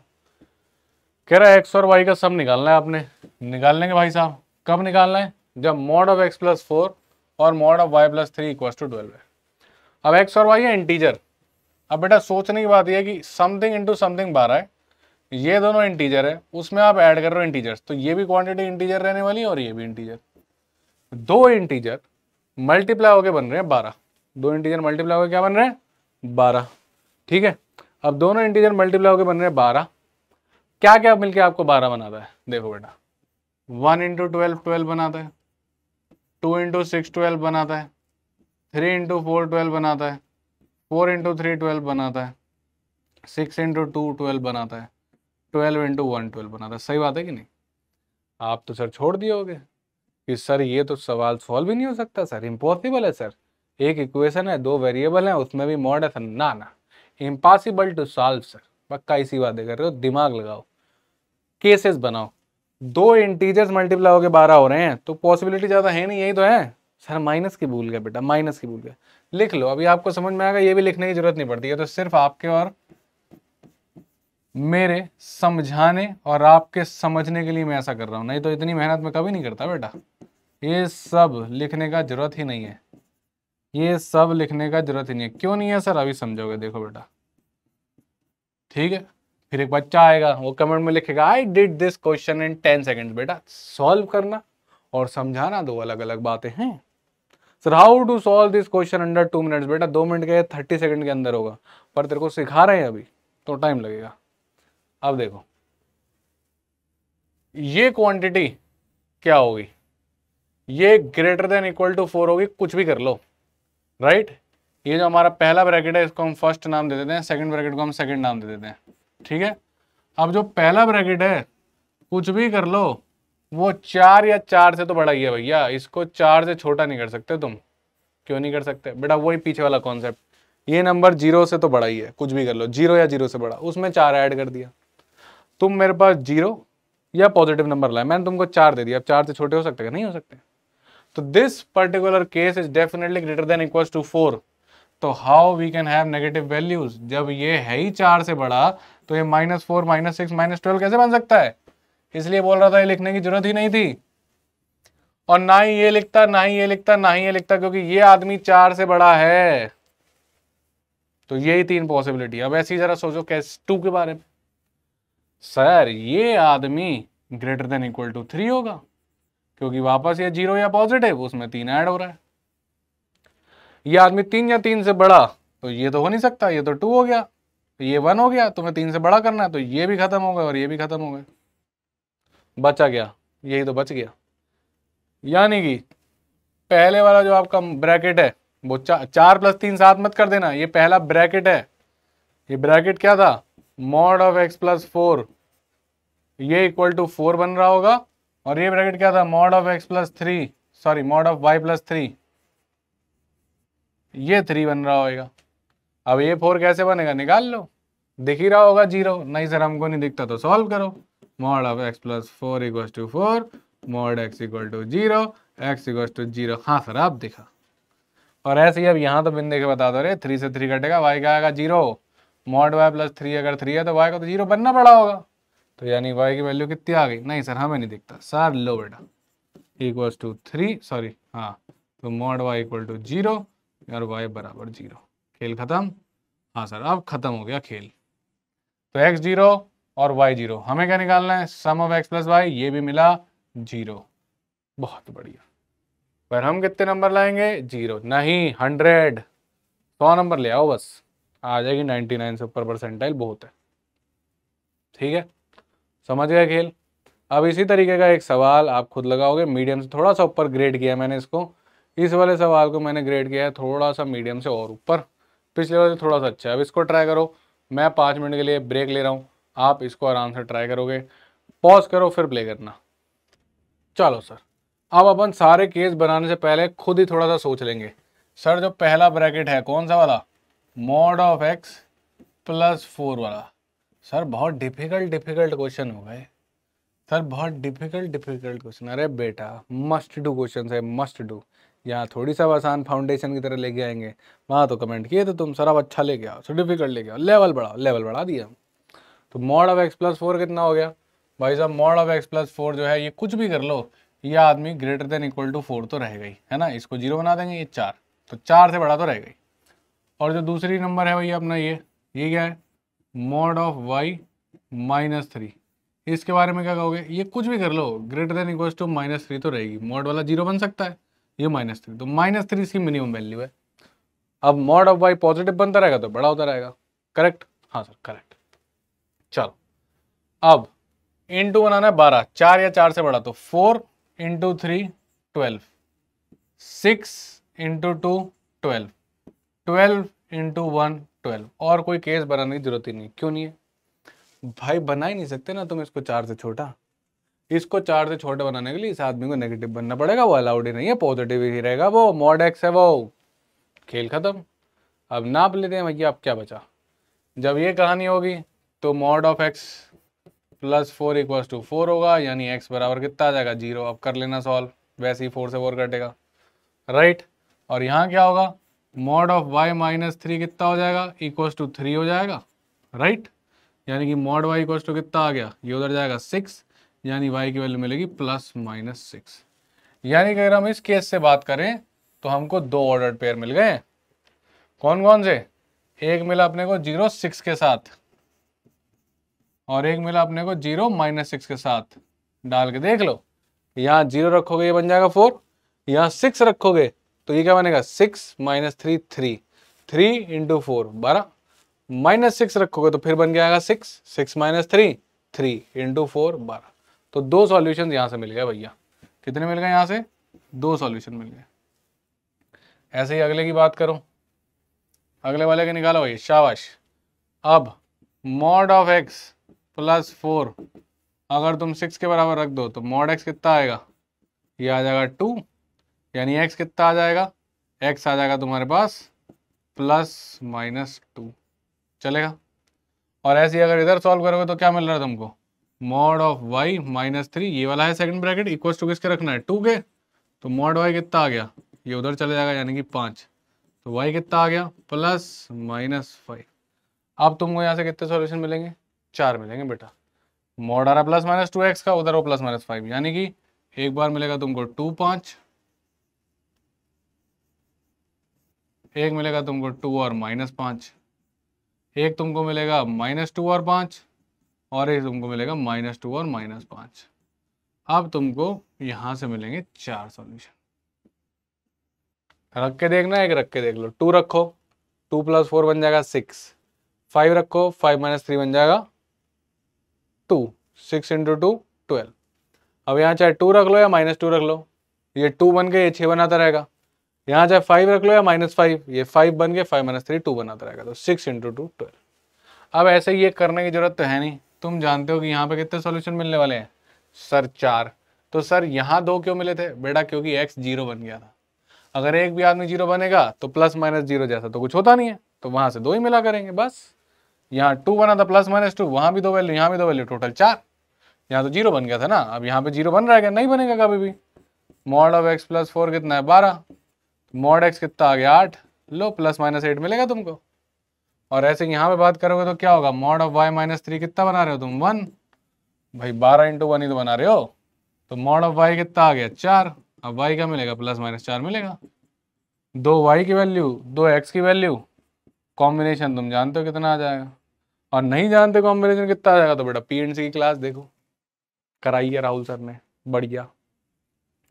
कह रहा है एक्स और वाई का सम निकालना है आपने, निकाल लेंगे भाई साहब। कब निकालना है, जब मॉड ऑफ x प्लस 4 और mod of y plus 3 equal to 12 है। अब x और y है इंटीजर। अब बेटा सोचने की बात यह है कि समथिंग इंटू समथिंग 12 है, ये दोनों इंटीजर है, उसमें आप ऐड कर रहे हो इंटीजर्स, तो ये भी क्वांटिटी इंटीजर रहने वाली है और ये भी इंटीजर। दो इंटीजर मल्टीप्लाई होके बन रहे हैं 12, दो इंटीजर मल्टीप्लाई होकर क्या बन रहे हैं 12, ठीक है। अब दोनों इंटीजर मल्टीप्लाई होकर बन रहे हैं 12, क्या क्या मिलके आपको 12 बनाता है, देखो बेटा 1 इंटू 12 12 बनाता है, 2 इंटू 6 12 बनाता है, 3 इंटू 4 12 बनाता है, 4 इंटू 3 12 बनाता है, 6 इंटू 2 12 बनाता है, 12 इंटू 1 12 बनाता है। सही बात है कि नहीं। आप तो सर छोड़ दिए होगे कि सर ये तो सवाल सॉल्व ही नहीं हो सकता सर, इम्पॉसिबल है सर, एक इक्वेशन है, दो वेरिएबल है, उसमें भी मॉड है सर, ना ना इम्पॉसिबल टू सॉल्व सर। पक्का इसी बातें कर रहे हो, दिमाग लगाओ, केसेस बनाओ। दो इंटीजर्स मल्टीप्लाई होकर 12 हो रहे हैं तो पॉसिबिलिटी ज़्यादा है नहीं, यही तो है सर। माइनस की भूल गया बेटा, माइनस की भूल गया, लिख लो, अभी आपको समझ में आएगा, ये भी लिखने की जरूरत नहीं पड़ती है, तो सिर्फ आपके और मेरे समझाने और आपके समझने के लिए मैं ऐसा कर रहा हूँ, नहीं तो इतनी मेहनत मैं कभी नहीं करता बेटा। ये सब लिखने का जरूरत ही नहीं है, ये सब लिखने का जरूरत ही नहीं है। क्यों नहीं है सर, अभी समझोगे, देखो बेटा, ठीक है। फिर एक बच्चा आएगा, वो कमेंट में लिखेगा I did this question in 10 second. बेटा सॉल्व करना और समझाना दो अलग अलग बातें हैं। Sir how to solve this question under 2 minutes. बेटा 2 मिनट के 30 सेकंड के अंदर होगा, पर तेरे को सिखा रहे हैं अभी तो टाइम लगेगा। अब देखो ये क्वांटिटी क्या होगी, ये ग्रेटर देन इक्वल टू 4 होगी, कुछ भी कर लो, राइट। ये जो हमारा पहला ब्रैकेट है इसको हम फर्स्ट नाम दे देते हैं, सेकंड ब्रैकेट को हम सेकंड नाम दे देते हैं, ठीक है। अब जो पहला ब्रैकेट है कुछ भी कर लो, वो 4 या 4 से तो बड़ा ही है भैया, इसको 4 से छोटा नहीं कर सकते तुम। क्यों नहीं कर सकते बेटा, वही पीछे वाला कॉन्सेप्ट, ये नंबर 0 से तो बड़ा ही है, कुछ भी कर लो, 0 या 0 से बड़ा, उसमें 4 ऐड कर दिया। तुम मेरे पास 0 या पॉजिटिव नंबर लाए, मैंने तुमको 4 दे दिया, अब 4 से छोटे हो सकते हैं, नहीं हो सकते। तो this particular case is definitely greater than equals to 4। तो how we can have negative values, जब ये है ही 4 से बड़ा, तो ये -4 -6 -12 कैसे बन सकता है। इसलिए बोल रहा था ये लिखने की जरूरत ही नहीं थी, और ना ही ये लिखता, ना ही ये लिखता, ना ही ये लिखता, क्योंकि ये आदमी 4 से बड़ा है। तो यही 3 पॉसिबिलिटी। अब ऐसे ही जरा सोचो केस 2 के बारे में। सर ये आदमी ग्रेटर देन इक्वल टू 3 होगा, क्योंकि वापस ये 0 या पॉजिटिव, उसमें 3 ऐड हो रहा है। ये आदमी 3 या 3 से बड़ा, तो ये तो हो नहीं सकता, ये तो 2 हो गया, तो ये 1 हो गया, तुम्हें 3 से बड़ा करना है, तो ये भी खत्म हो गया और ये भी खत्म हो गया, बचा गया, यही तो बच गया। यानी कि पहले वाला जो आपका ब्रैकेट है वो 4 + 3 7 मत कर देना, ये पहला ब्रैकेट है, ये ब्रैकेट क्या था, मॉड ऑफ x + 4, ये इक्वल टू 4 बन रहा होगा, और ये ब्रैकेट क्या था, mod of x + 3, sorry mod of y + 3, ये 3 बन रहा होगा। अब ये 4 कैसे बनेगा निकाल लो, दिख ही रहा होगा 0, नहीं सर हमको नहीं दिखता तो सॉल्व करो। Mod of x plus 4 equals to 4, mod x equal to 0, x equals to 0। हाँ सर आप दिखा। और ऐसे ही अब यहाँ तो बिन देखे बता दो रे, 3 से 3 कटेगा, y क्या आएगा 0, मॉड y प्लस 3 अगर 3 है तो y का तो 0 बनना पड़ा होगा, तो यानी y की वैल्यू कितनी आ गई, नहीं सर हमें नहीं दिखता। सर लो बेटा इक्वल्स टू 3 सॉरी हाँ, तो मॉड y इक्वल टू 0 और y बराबर 0। खेल खत्म। हाँ सर अब खत्म हो गया खेल। तो x 0 और y 0, हमें क्या निकालना है, सम ऑफ x प्लस y, ये भी मिला 0। बहुत बढ़िया। पर हम कितने नंबर लाएंगे, 0 नहीं 100, 100 नंबर ले आओ बस, आ जाएगी 99 से ऊपर परसेंटाइल बहुत है। ठीक है समझ गए खेल। अब इसी तरीके का एक सवाल आप खुद लगाओगे, मीडियम से थोड़ा सा ऊपर ग्रेड किया मैंने इसको, इस वाले सवाल को मैंने ग्रेड किया है थोड़ा सा मीडियम से और ऊपर, पिछले वाले थोड़ा सा अच्छा है। अब इसको ट्राई करो, मैं 5 मिनट के लिए ब्रेक ले रहा हूँ, आप इसको आराम से ट्राई करोगे, पॉज करो फिर प्ले करना। चलो सर अब अपन सारे केस बनाने से पहले खुद ही थोड़ा सा सोच लेंगे। सर जो पहला ब्रैकेट है कौन सा वाला, मॉड ऑफ x प्लस 4 वाला। सर बहुत डिफिकल्ट क्वेश्चन हो गए सर, बहुत डिफिकल्ट क्वेश्चन। अरे बेटा मस्ट डू क्वेश्चन है, मस्ट डू। यहाँ थोड़ी सा आसान फाउंडेशन की तरह लेके आएंगे, वहाँ तो कमेंट किए थे तुम सर अब अच्छा लेके आओ, सर डिफिकल्ट लेके आओ, लेवल बढ़ा दिया। तो मॉड ऑफ x प्लस 4 कितना हो गया भाई साहब, मॉड ऑफ x प्लस 4 जो है ये कुछ भी कर लो, ये आदमी ग्रेटर देन इक्वल टू 4 तो रहेगा ही, है ना। इसको 0 बना देंगे, ये 4, तो 4 से बड़ा तो रहेगा ही। और जो दूसरी नंबर है भैया अपना ये क्या है, मॉड ऑफ y माइनस 3, इसके बारे में क्या कहोगे, ये कुछ भी कर लो ग्रेटर देन इक्वल टू -3 तो रहेगी, मॉड वाला 0 बन सकता है, ये -3, तो -3 इसकी मिनिमम वैल्यू है। अब मॉड ऑफ y पॉजिटिव बनता रहेगा तो बड़ा होता रहेगा, करेक्ट। हाँ सर करेक्ट। चलो अब इंटू बनाना है 12, 4 या 4 से बड़ा, तो 4 इंटू 3 12, 6 इंटू 2 12, 12 इंटू 1 12। और कोई केस बनाने की जरूरत ही नहीं, क्यों नहीं है भाई, बना ही नहीं सकते ना तुम इसको 4 से छोटा। इसको 4 से छोटा बनाने के लिए इस आदमी को नेगेटिव बनना पड़ेगा, वो अलाउड ही नहीं है, पॉजिटिव ही रहेगा वो, मॉड x है वो। खेल खत्म। अब नाप लेते हैं भैया, अब क्या बचा, जब ये कहानी होगी तो mod of x plus 4 equals to 4 होगा, यानी x बराबर कितना आ जाएगा 0। अब कर लेना सॉल्व, वैसे ही 4 से 4 कटेगा, राइट। और यहाँ क्या होगा, मॉड ऑफ y माइनस 3 कितना हो जाएगा, इक्वल्स टू 3 हो जाएगा, राइट। यानी कि मॉड y इक्वल्स टू कितना आ गया, ये उधर जाएगा 6, यानी y की वैल्यू मिलेगी +-6। यानी कि अगर हम इस केस से बात करें तो हमको 2 ऑर्डर्ड पेयर मिल गए। कौन कौन से, एक मिला अपने को 0 6 के साथ, और एक मिला अपने को 0 -6 के साथ। डाल के देख लो, यहाँ 0 रखोगे ये बन जाएगा 4, यहाँ 6 रखोगे तो ये क्या बनेगा 6 - 3 3, 3 इंटू 4 12, -6 रखोगे तो फिर बन जाएगा 6, 6 - 3 3 इंटू 4 12। तो 2 सॉल्यूशन यहाँ से मिल गए भैया। कितने मिल गए यहाँ से, 2 सॉल्यूशन मिल गए। ऐसे ही अगले की बात करो, अगले वाले के निकालो भाई, शाबाश। अब मॉड ऑफ x प्लस 4 अगर तुम 6 के बराबर रख दो तो मॉड x कितना आएगा, ये आ जाएगा 2, यानी x कितना आ जाएगा, x आ जाएगा तुम्हारे पास +-2, चलेगा। और ऐसे ही अगर इधर सॉल्व करोगे तो क्या मिल रहा है तुमको, मॉड ऑफ y -3, ये वाला है सेकंड ब्रैकेट, इक्वल टू किसके रखना है 2 के, तो मॉड y कितना आ गया, ये उधर चले जाएगा यानी कि 5, तो y कितना आ गया +-5। अब तुमको यहाँ से कितने सॉल्यूशन मिलेंगे, 4 मिलेंगे बेटा। मॉड आ रहा +-2x का, उधर वो +-5, यानी कि एक बार मिलेगा तुमको 2 5, एक मिलेगा तुमको 2 और -5, एक तुमको मिलेगा -2 और 5, और एक तुमको मिलेगा -2 और -5। अब तुमको यहां से मिलेंगे 4 सॉल्यूशन। रख के देखना, एक रख के देख लो, 2 रखो, 2 + 4 बन जाएगा 6, 5 रखो, 5 - 3 बन जाएगा 2, 6 इंटू 2 12। अब यहाँ चाहे 2 रख लो या -2 रख लो, ये 2 बन के ये 6 बनाता रहेगा। यहाँ चाहे 5 रख लो या -5, ये 5 बन के 5 - 3 2 बनाता रहेगा, तो 6 इंटू 2 12। अब ऐसे ये करने की जरूरत तो है नहीं, तुम जानते हो कि यहाँ पे कितने सॉल्यूशन मिलने वाले हैं सर, 4। तो सर यहाँ 2 क्यों मिले थे बेटा, क्योंकि x 0 बन गया था। अगर एक भी आदमी 0 बनेगा तो +-0 जैसा तो कुछ होता नहीं है, तो वहां से 2 ही मिला करेंगे बस। यहाँ 2 बना था प्लस माइनस 2, वहां भी 2 वैल्यू, यहाँ भी 2 वैल्यू, टोटल 4। यहाँ तो 0 बन गया था ना, अब यहाँ पे 0 बन रहा है क्या? नहीं बनेगा कभी भी। मॉड ऑफ x प्लस 4 कितना है? 12। मॉड x कितना आ गया? 8। लो प्लस माइनस 8 मिलेगा तुमको। और ऐसे यहाँ पे बात करोगे तो क्या होगा? मॉड ऑफ y माइनस 3 कितना बना रहे हो तुम? 1। भाई 12 इंटू 1 ही तो बना रहे हो। तो मॉड ऑफ y कितना आ गया? 4। अब y क्या मिलेगा? प्लस माइनस 4 मिलेगा। 2y की वैल्यू, 2x की वैल्यू, कॉम्बिनेशन तुम जानते हो कितना आ जाएगा। और नहीं जानते कॉम्बिनेशन कितना आ जाएगा तो बेटा पीएनसी की क्लास देखो, कराई है राहुल सर ने, बढ़िया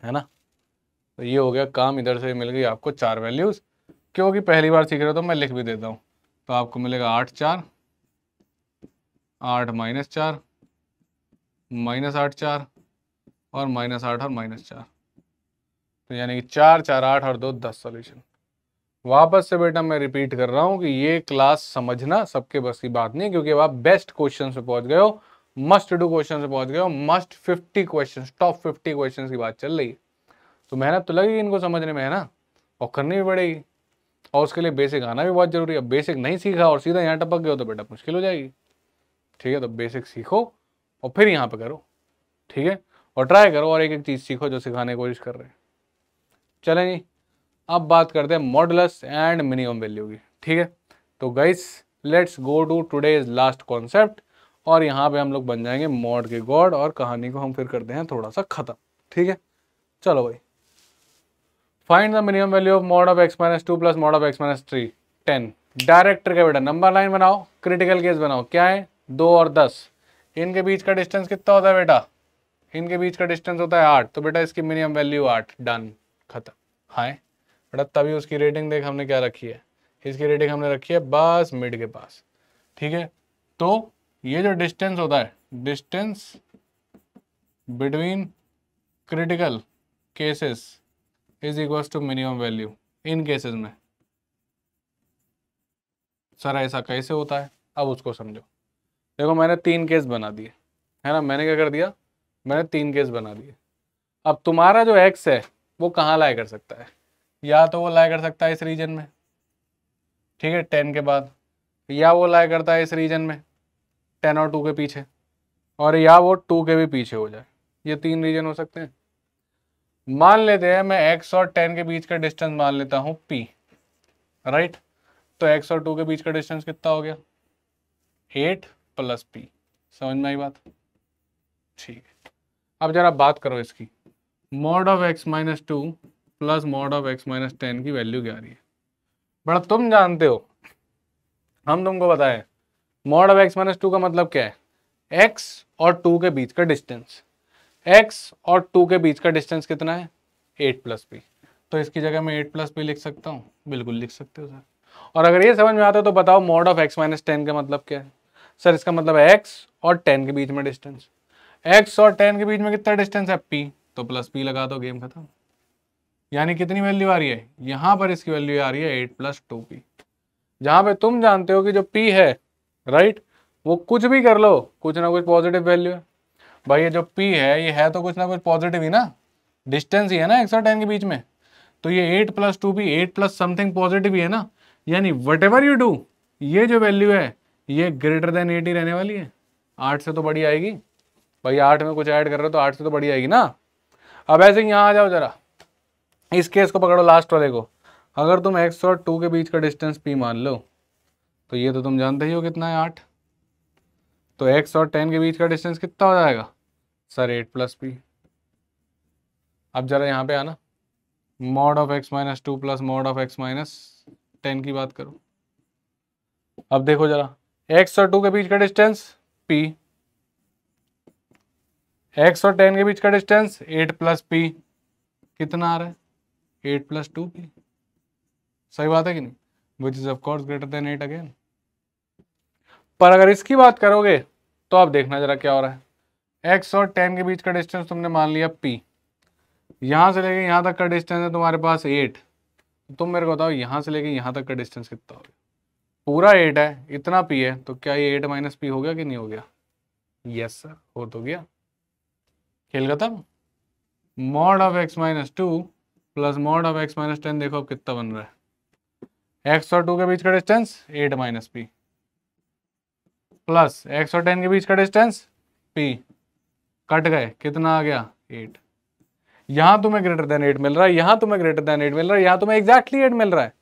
है ना। तो ये हो गया काम, इधर से मिल गई आपको 4 वैल्यूज। क्योंकि पहली बार सीख रहे हो तो मैं लिख भी देता हूँ। तो आपको मिलेगा 8 4, 8 माइनस 4, माइनस 8 4, और माइनस 8 और माइनस 4। तो यानी कि 4 4 8 और 2 10 सॉल्यूशन। वापस से बेटा मैं रिपीट कर रहा हूँ कि ये क्लास समझना सबके बस की बात नहीं, क्योंकि अब आप बेस्ट क्वेश्चन पे पहुंच गए हो, मस्ट डू क्वेश्चन पे पहुंच गए हो, मस्ट 50 क्वेश्चन, टॉप 50 क्वेश्चन की बात चल रही है। तो मेहनत तो लगेगी इनको समझने में, है ना, और करनी भी पड़ेगी। और उसके लिए बेसिक आना भी बहुत जरूरी है। बेसिक नहीं सीखा और सीधा यहाँ टपक गए हो तो बेटा मुश्किल हो जाएगी। ठीक है, तो बेसिक सीखो और फिर यहाँ पे करो। ठीक है, और ट्राई करो और एक एक चीज़ सीखो जो सिखाने की कोशिश कर रहे हैं। चलें जी, अब बात करते हैं मॉडुलस एंड मिनिमम वैल्यू की। ठीक है, तो guys let's go to today's last concept, और यहाँ पे हम लोग बन जाएंगे मॉड के गॉड, और कहानी को हम फिर करते हैं थोड़ा सा खत्म। ठीक है, चलो भाई, find the minimum value of mod of x minus 2 plus mod of x minus 3 10। Director का बेटा नंबर लाइन बनाओ, क्रिटिकल केस बनाओ। क्या है? 2 और 10, इनके बीच का डिस्टेंस कितना होता है बेटा? इनके बीच का डिस्टेंस होता है 8। तो बेटा इसकी मिनिमम वैल्यू 8, डन, खत्म। हाँ बेटा, तभी उसकी रेटिंग देख हमने क्या रखी है, इसकी रेटिंग हमने रखी है बस मिड के पास। ठीक है, तो ये जो डिस्टेंस होता है, distance between critical cases is equal to minimum value in cases में। सर ऐसा कैसे होता है? अब उसको समझो। देखो मैंने 3 केस बना दिए, है ना। मैंने क्या कर दिया? मैंने 3 केस बना दिए। अब तुम्हारा जो एक्स है वो कहाँ लाई कर सकता है? या तो वो लाई कर सकता है इस रीजन में, ठीक है, 10 के बाद, या वो लाई करता है इस रीजन में 10 और 2 के पीछे, और या वो 2 के भी पीछे हो जाए। ये 3 रीजन हो सकते हैं। मान लेते हैं मैं x और 10 के बीच का डिस्टेंस मान लेता हूँ p, राइट। तो x और 2 के बीच का डिस्टेंस कितना हो गया? 8 प्लस p। समझ में आई बात? ठीक है, अब जरा बात करो इसकी। Mod of x minus 2 plus mod of x minus 10 की वैल्यू क्या आ रही है? बड़ा तुम जानते हो, हम तुमको बताएं, मॉड ऑफ x माइनस 2 का मतलब क्या है? x और 2 के बीच का डिस्टेंस। x और 2 के बीच का डिस्टेंस कितना है? 8 प्लस p। तो इसकी जगह मैं 8 प्लस p लिख सकता हूँ? बिल्कुल लिख सकते हो सर। और अगर ये समझ में आता है तो बताओ मॉड ऑफ x माइनस 10 का मतलब क्या है? सर इसका मतलब है x और 10 के बीच में डिस्टेंस। x और 10 के बीच में कितना डिस्टेंस है? p। तो प्लस p लगा दो, गेम खत्म। यानी कितनी वैल्यू आ रही है यहाँ पर? इसकी वैल्यू आ रही है 8 प्लस 2p। जहां पे तुम जानते हो कि जो p है, राइट, वो कुछ भी कर लो, कुछ ना कुछ पॉजिटिव वैल्यू है। भाई ये जो p है, ये है तो कुछ ना कुछ पॉजिटिव ही ना, डिस्टेंस ही है ना x और 10 के बीच में। तो ये 8 plus 2p 8 plus something positive ही है ना। यानी वट एवर यू डू, ये जो वैल्यू है ये ग्रेटर देन 8 ही रहने वाली है। 8 से तो बड़ी आएगी भाई, 8 में कुछ ऐड कर रहे हो तो 8 से तो बड़ी आएगी ना। अब ऐसे ही यहाँ आ जाओ जरा, इस केस को पकड़ो, लास्ट वाले को। अगर तुम x और 2 के बीच का डिस्टेंस p मान लो, तो ये तो तुम जानते ही हो कितना है, 8। तो x और 10 के बीच का डिस्टेंस कितना हो जाएगा? Sir 8 plus p। अब जरा यहाँ पे आना, mod of x minus 2 plus mod of x minus 10 की बात करो। अब देखो जरा, x और 2 के बीच का डिस्टेंस p, x और 10 के बीच का डिस्टेंस 8 प्लस p, कितना आ रहा है? 8 प्लस 2p। सही बात है कि नहीं? Which is of course greater than 8 again. पर अगर इसकी बात करोगे तो आप देखना जरा क्या हो रहा है। x और 10 के बीच का डिस्टेंस तुमने मान लिया p, यहां से लेके यहां तक का डिस्टेंस है तुम्हारे पास 8। तुम मेरे को बताओ यहां से लेके यहां तक का डिस्टेंस कितना हो गया? पूरा 8 है, इतना p है, तो क्या ये 8 माइनस p हो गया कि नहीं हो गया? यस सर, हो तो गया। खेल खत्म। Mod of x minus 2 plus mod of x minus 10 देखो अब कितना बन रहा है? x और 2 के बीच का distance 8 minus p plus x और 10 के बीच का डिस्टेंस p, कट गए, कितना आ गया 8। यहां तुम्हें ग्रेटर देन 8 मिल रहा है, यहां तुम्हें ग्रेटर देन 8 मिल रहा है, यहां तुम्हें एग्जैक्टली 8 मिल रहा है,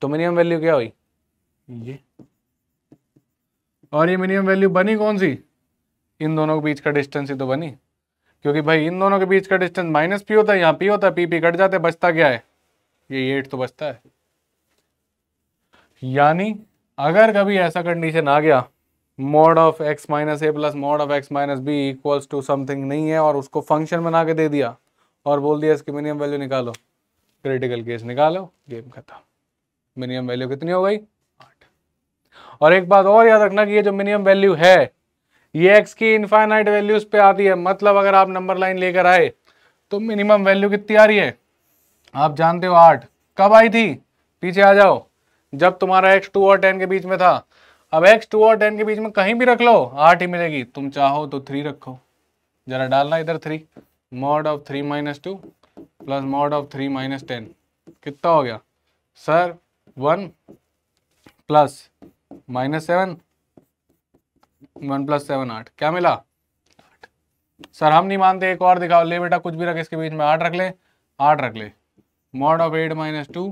तो मिनिमम वैल्यू क्या हुई ये। और ये मिनिमम वैल्यू बनी कौन सी, इन दोनों के बीच का डिस्टेंस ही तो बनी, क्योंकि भाई इन दोनों के बीच का डिस्टेंस माइनस पी होता है, यहाँ पी होता है, पी कट जाते, बचता क्या है, ये 8 तो बचता है। यानी अगर कभी ऐसा कंडीशन आ गया mod of x minus a plus mod of x minus b equals to something नहीं है और उसको फंक्शन बना के दे दिया और बोल दिया इसकी मिनिमम वैल्यू निकालो, क्रिटिकल केस निकालो, गेम खत्म। मिनिमम वैल्यू कितनी हो गई 8। और एक बात और याद रखना कि ये जो मिनिमम वैल्यू है ये x की इनफाइनाइट वैल्यूज पे आती है, मतलब अगर आप नंबर लाइन लेकर आए तो मिनिमम वैल्यू कितनी आ रही है आप जानते हो 8। कब आई थी, पीछे आ जाओ, जब तुम्हारा x 2 और 10 के बीच में था। अब x 2 और 10 के बीच में कहीं भी रख लो 8 ही मिलेगी, तुम चाहो तो 3 रखो, जरा डालना इधर 3, mod of 3 minus 2 plus mod of 3 minus 10 कितना हो गया सर 1 प्लस माइनस 7, 1 प्लस 7 8, क्या मिला 8। सर हम नहीं मानते, एक और दिखाओ, ले बेटा कुछ भी रख इसके बीच में, 8 रख ले, 8 रख ले, mod of 8 minus 2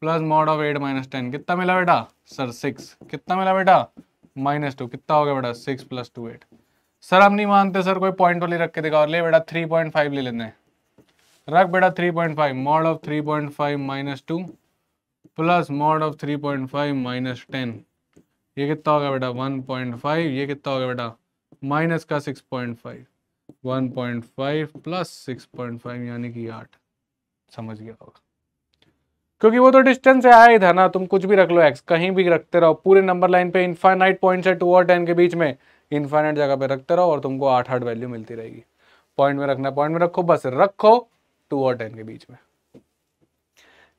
plus mod of 8 minus 10 कितना मिला बेटा सर 6, कितना मिला बेटा माइनस 2, कितना हो गया बेटा 6 प्लस 2 8। सर हम नहीं मानते सर, कोई पॉइंट वाली रख के दिखाओ, ले बेटा 3.5 ले लेते हैं, रख बेटा 3.5, mod of 3.5 minus 2 plus mod of 3.5 minus 10, ये कितना हो गया बेटा 1.5, ये कितना हो गया बेटा माइनस का 6.5, 1.5 प्लस 6.5 यानी कि 8। समझ गया होगा, क्योंकि वो तो डिस्टेंस से आया ही था ना, तुम कुछ भी रख लो x, कहीं भी रखते रहो पूरे नंबर लाइन पे, इनफाइनाइट पॉइंट है 2 और 10 के बीच में, इनफाइनाइट जगह पे रखते रहो और तुमको 8 वैल्यू मिलती रहेगी। पॉइंट में रखना, पॉइंट में रखो, बस रखो 2 और 10 के बीच में।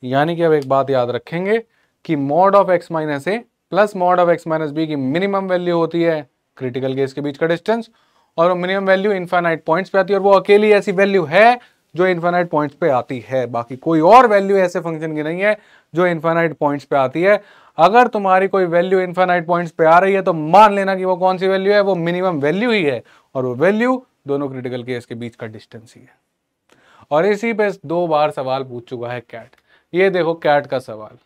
यानी कि अब एक बात याद रखेंगे कि mod of x minus a plus mod of x minus b की मिनिमम वैल्यू होती है क्रिटिकल केस के बीच का डिस्टेंस, और वो मिनिमम वैल्यू इनफाइनाइट पॉइंट्स पे आती है, और वो अकेली ऐसी वैल्यू है जो इनफाइनाइट पॉइंट्स पे आती है, बाकी कोई और वैल्यू ऐसे फंक्शन की नहीं है जो इनफाइनाइट पॉइंट्स पे आती है। अगर तुम्हारी कोई वैल्यू इनफाइनाइट पॉइंट्स पे आ रही है तो मान लेना कि वो कौन सी वैल्यू है, वो मिनिमम वैल्यू ही है, और वो वैल्यू दोनों क्रिटिकल केस के बीच का डिस्टेंस ही है। और इसी पे 2 बार सवाल पूछ चुका है कैट। ये देखो कैट का सवाल,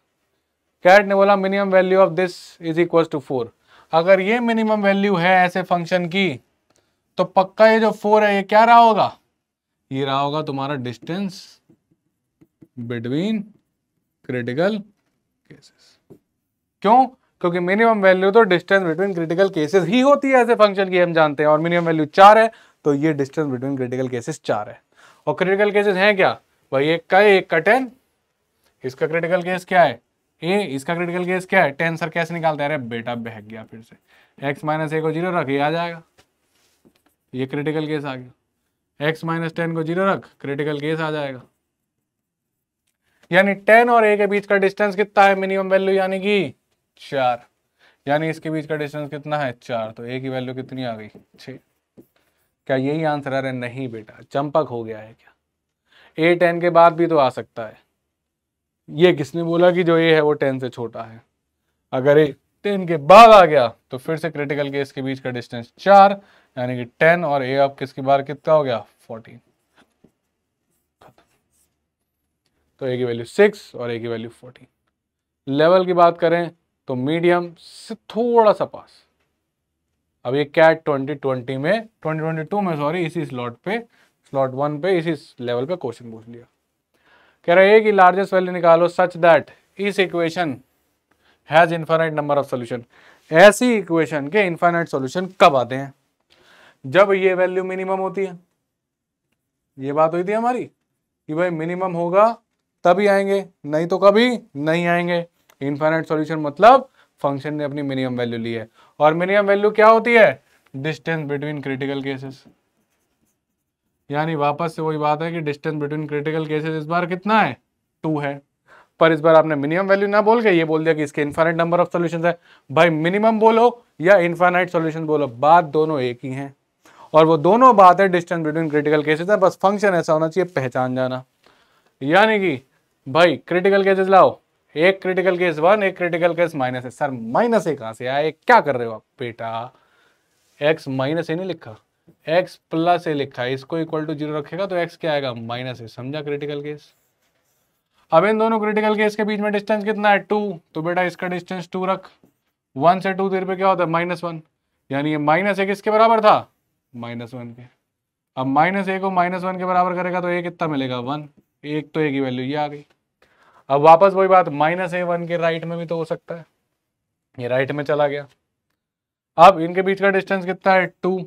कैट ने बोला minimum value of this is equal to 4। अगर ये मिनिमम वैल्यू है ऐसे फंक्शन की तो पक्का ये जो 4 है ये क्या रहा होगा, ये रहा होगा तुम्हारा डिस्टेंस बिटवीन क्रिटिकल केसेस। क्यों, क्योंकि मिनिमम वैल्यू तो डिस्टेंस बिटवीन क्रिटिकल केसेस ही होती है ऐसे फंक्शन की, हम जानते हैं, और मिनिमम वैल्यू 4 है तो ये डिस्टेंस बिटवीन क्रिटिकल केसेस 4 है। और क्रिटिकल केसेस हैं क्या भाई, एक का 1 का 10, इसका क्रिटिकल केस क्या है ए, इसका क्रिटिकल केस क्या है 10। सर कैसे निकालते हैं, अरे बेटा बहक गया फिर से, x माइनस ए को 0 रख, ये आ जाएगा, ये क्रिटिकल केस आ गया, x माइनस 10 को 0 रख, क्रिटिकल केस आ जाएगा। यानी 10 और a के बीच का डिस्टेंस कितना है मिनिमम वैल्यू, यानी कि 4, यानी इसके बीच का डिस्टेंस कितना है 4, तो a की वैल्यू कितनी आ गई 6। क्या यही आंसर है, नहीं बेटा चंपक हो गया है क्या, a 10 के बाद भी तो आ सकता है, ये किसने बोला कि जो a है वो 10 से छोटा है, अगर a 10 के बाद आ गया तो फिर से क्रिटिकल केस के बीच का डिस्टेंस 4, यानी कि 10 और a अब किसकी बार कितना हो गया 14। तो a की वैल्यू 6 और a की वैल्यू 14। लेवल की बात करें तो मीडियम से थोड़ा सा पास। अब ये कैट 2022 में सॉरी इसी स्लॉट 1 पे इसी लेवल पे क्वेश्चन पूछ लिया। कह रहा है कि लार्जेस्ट वैल्यू निकालो सच दैट इस equation has infinite number of solution. ऐसी इक्वेशन के इनफाइनाइट सॉल्यूशन कब आते हैं, जब ये वैल्यू मिनिमम होती है। ये बात हुई थी हमारी कि भाई मिनिमम होगा तभी आएंगे, नहीं तो कभी नहीं आएंगे। इनफाइनाइट सॉल्यूशन मतलब फंक्शन ने अपनी मिनिमम वैल्यू ली है, और मिनिमम वैल्यू क्या होती है डिस्टेंस बिटवीन क्रिटिकल केसेस। यानी वापस से वही बात है कि डिस्टेंस बिटवीन क्रिटिकल केसेस इस बार कितना है 2 है, पर इस बार आपने मिनिमम वैल्यू ना बोल के ये बोल दिया कि इसके इनफाइनाइट नंबर ऑफ सॉल्यूशंस है। भाई मिनिमम बोलो या इनफाइनाइट सॉल्यूशन बोलो, बात दोनों एक ही है, और वो दोनों बात है डिस्टेंस बिटवीन क्रिटिकल केसेस है, बस फंक्शन ऐसा होना चाहिए पहचान जाना। यानी कि भाई क्रिटिकल केसेस लाओ एक क्रिटिकल केस 1, एक क्रिटिकल केस माइनस है। सर माइनस ए कहाँ से आया, क्या कर रहे हो आप बेटा? x माइनस ए नहीं लिखा, x प्लस ए लिखा है, इसको इक्वल टू 0 रखेगा तो x क्या आएगा, माइनस ए। समझा क्रिटिकल केस? अब इन दोनों क्रिटिकल केस के बीच में डिस्टेंस कितना है, 2, तो बेटा इसका डिस्टेंस 2 रख। 1 से 2 दूरी पे क्या होता है, -1, यानी ये माइनस ए किसके बराबर था, -1 के। अब माइनस ए को -1 के बराबर करेगा तो ए कितना मिलेगा, 1, एक तो ए की वैल्यू ये आ गई। अब वापस वही बात, -a1 के राइट में भी तो हो सकता है, ये राइट में चला गया। अब इनके बीच का डिस्टेंस कितना है, 2,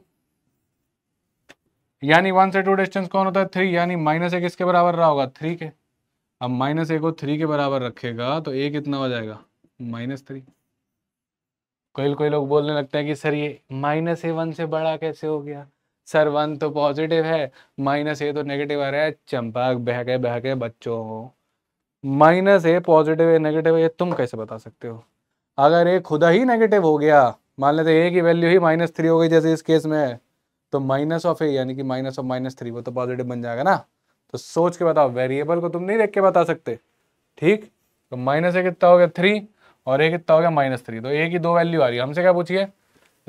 यानी 1 से 2 डिस्टेंस कौन होता है, 3, यानी -a किसके बराबर रहा होगा, 3 के। अब -a को 3 के बराबर रखेगा तो a कितना हो जाएगा, -3। कोई लोग बोलने लगते हैं कि सर ये -a1 से बड़ा कैसे हो गया, सर 1 तो पॉजिटिव है, -a तो नेगेटिव आ रहा है। चंपा बहके बच्चों, -a पॉजिटिव है नेगेटिव है, ये तुम कैसे बता सकते हो? अगर ए खुदा ही नेगेटिव हो गया, मान लेते ए की वैल्यू ही -3 हो गई जैसे इस केस में है, तो माइनस ऑफ ए यानी कि माइनस ऑफ -3 वो तो पॉजिटिव बन जाएगा ना। तो सोच के बताओ, वेरिएबल को तुम नहीं देख के बता सकते, ठीक? तो -a कितना हो गया, 3, और ए कितना हो गया, -3। तो ए की 2 वैल्यू आ रही है, हमसे क्या पूछिए,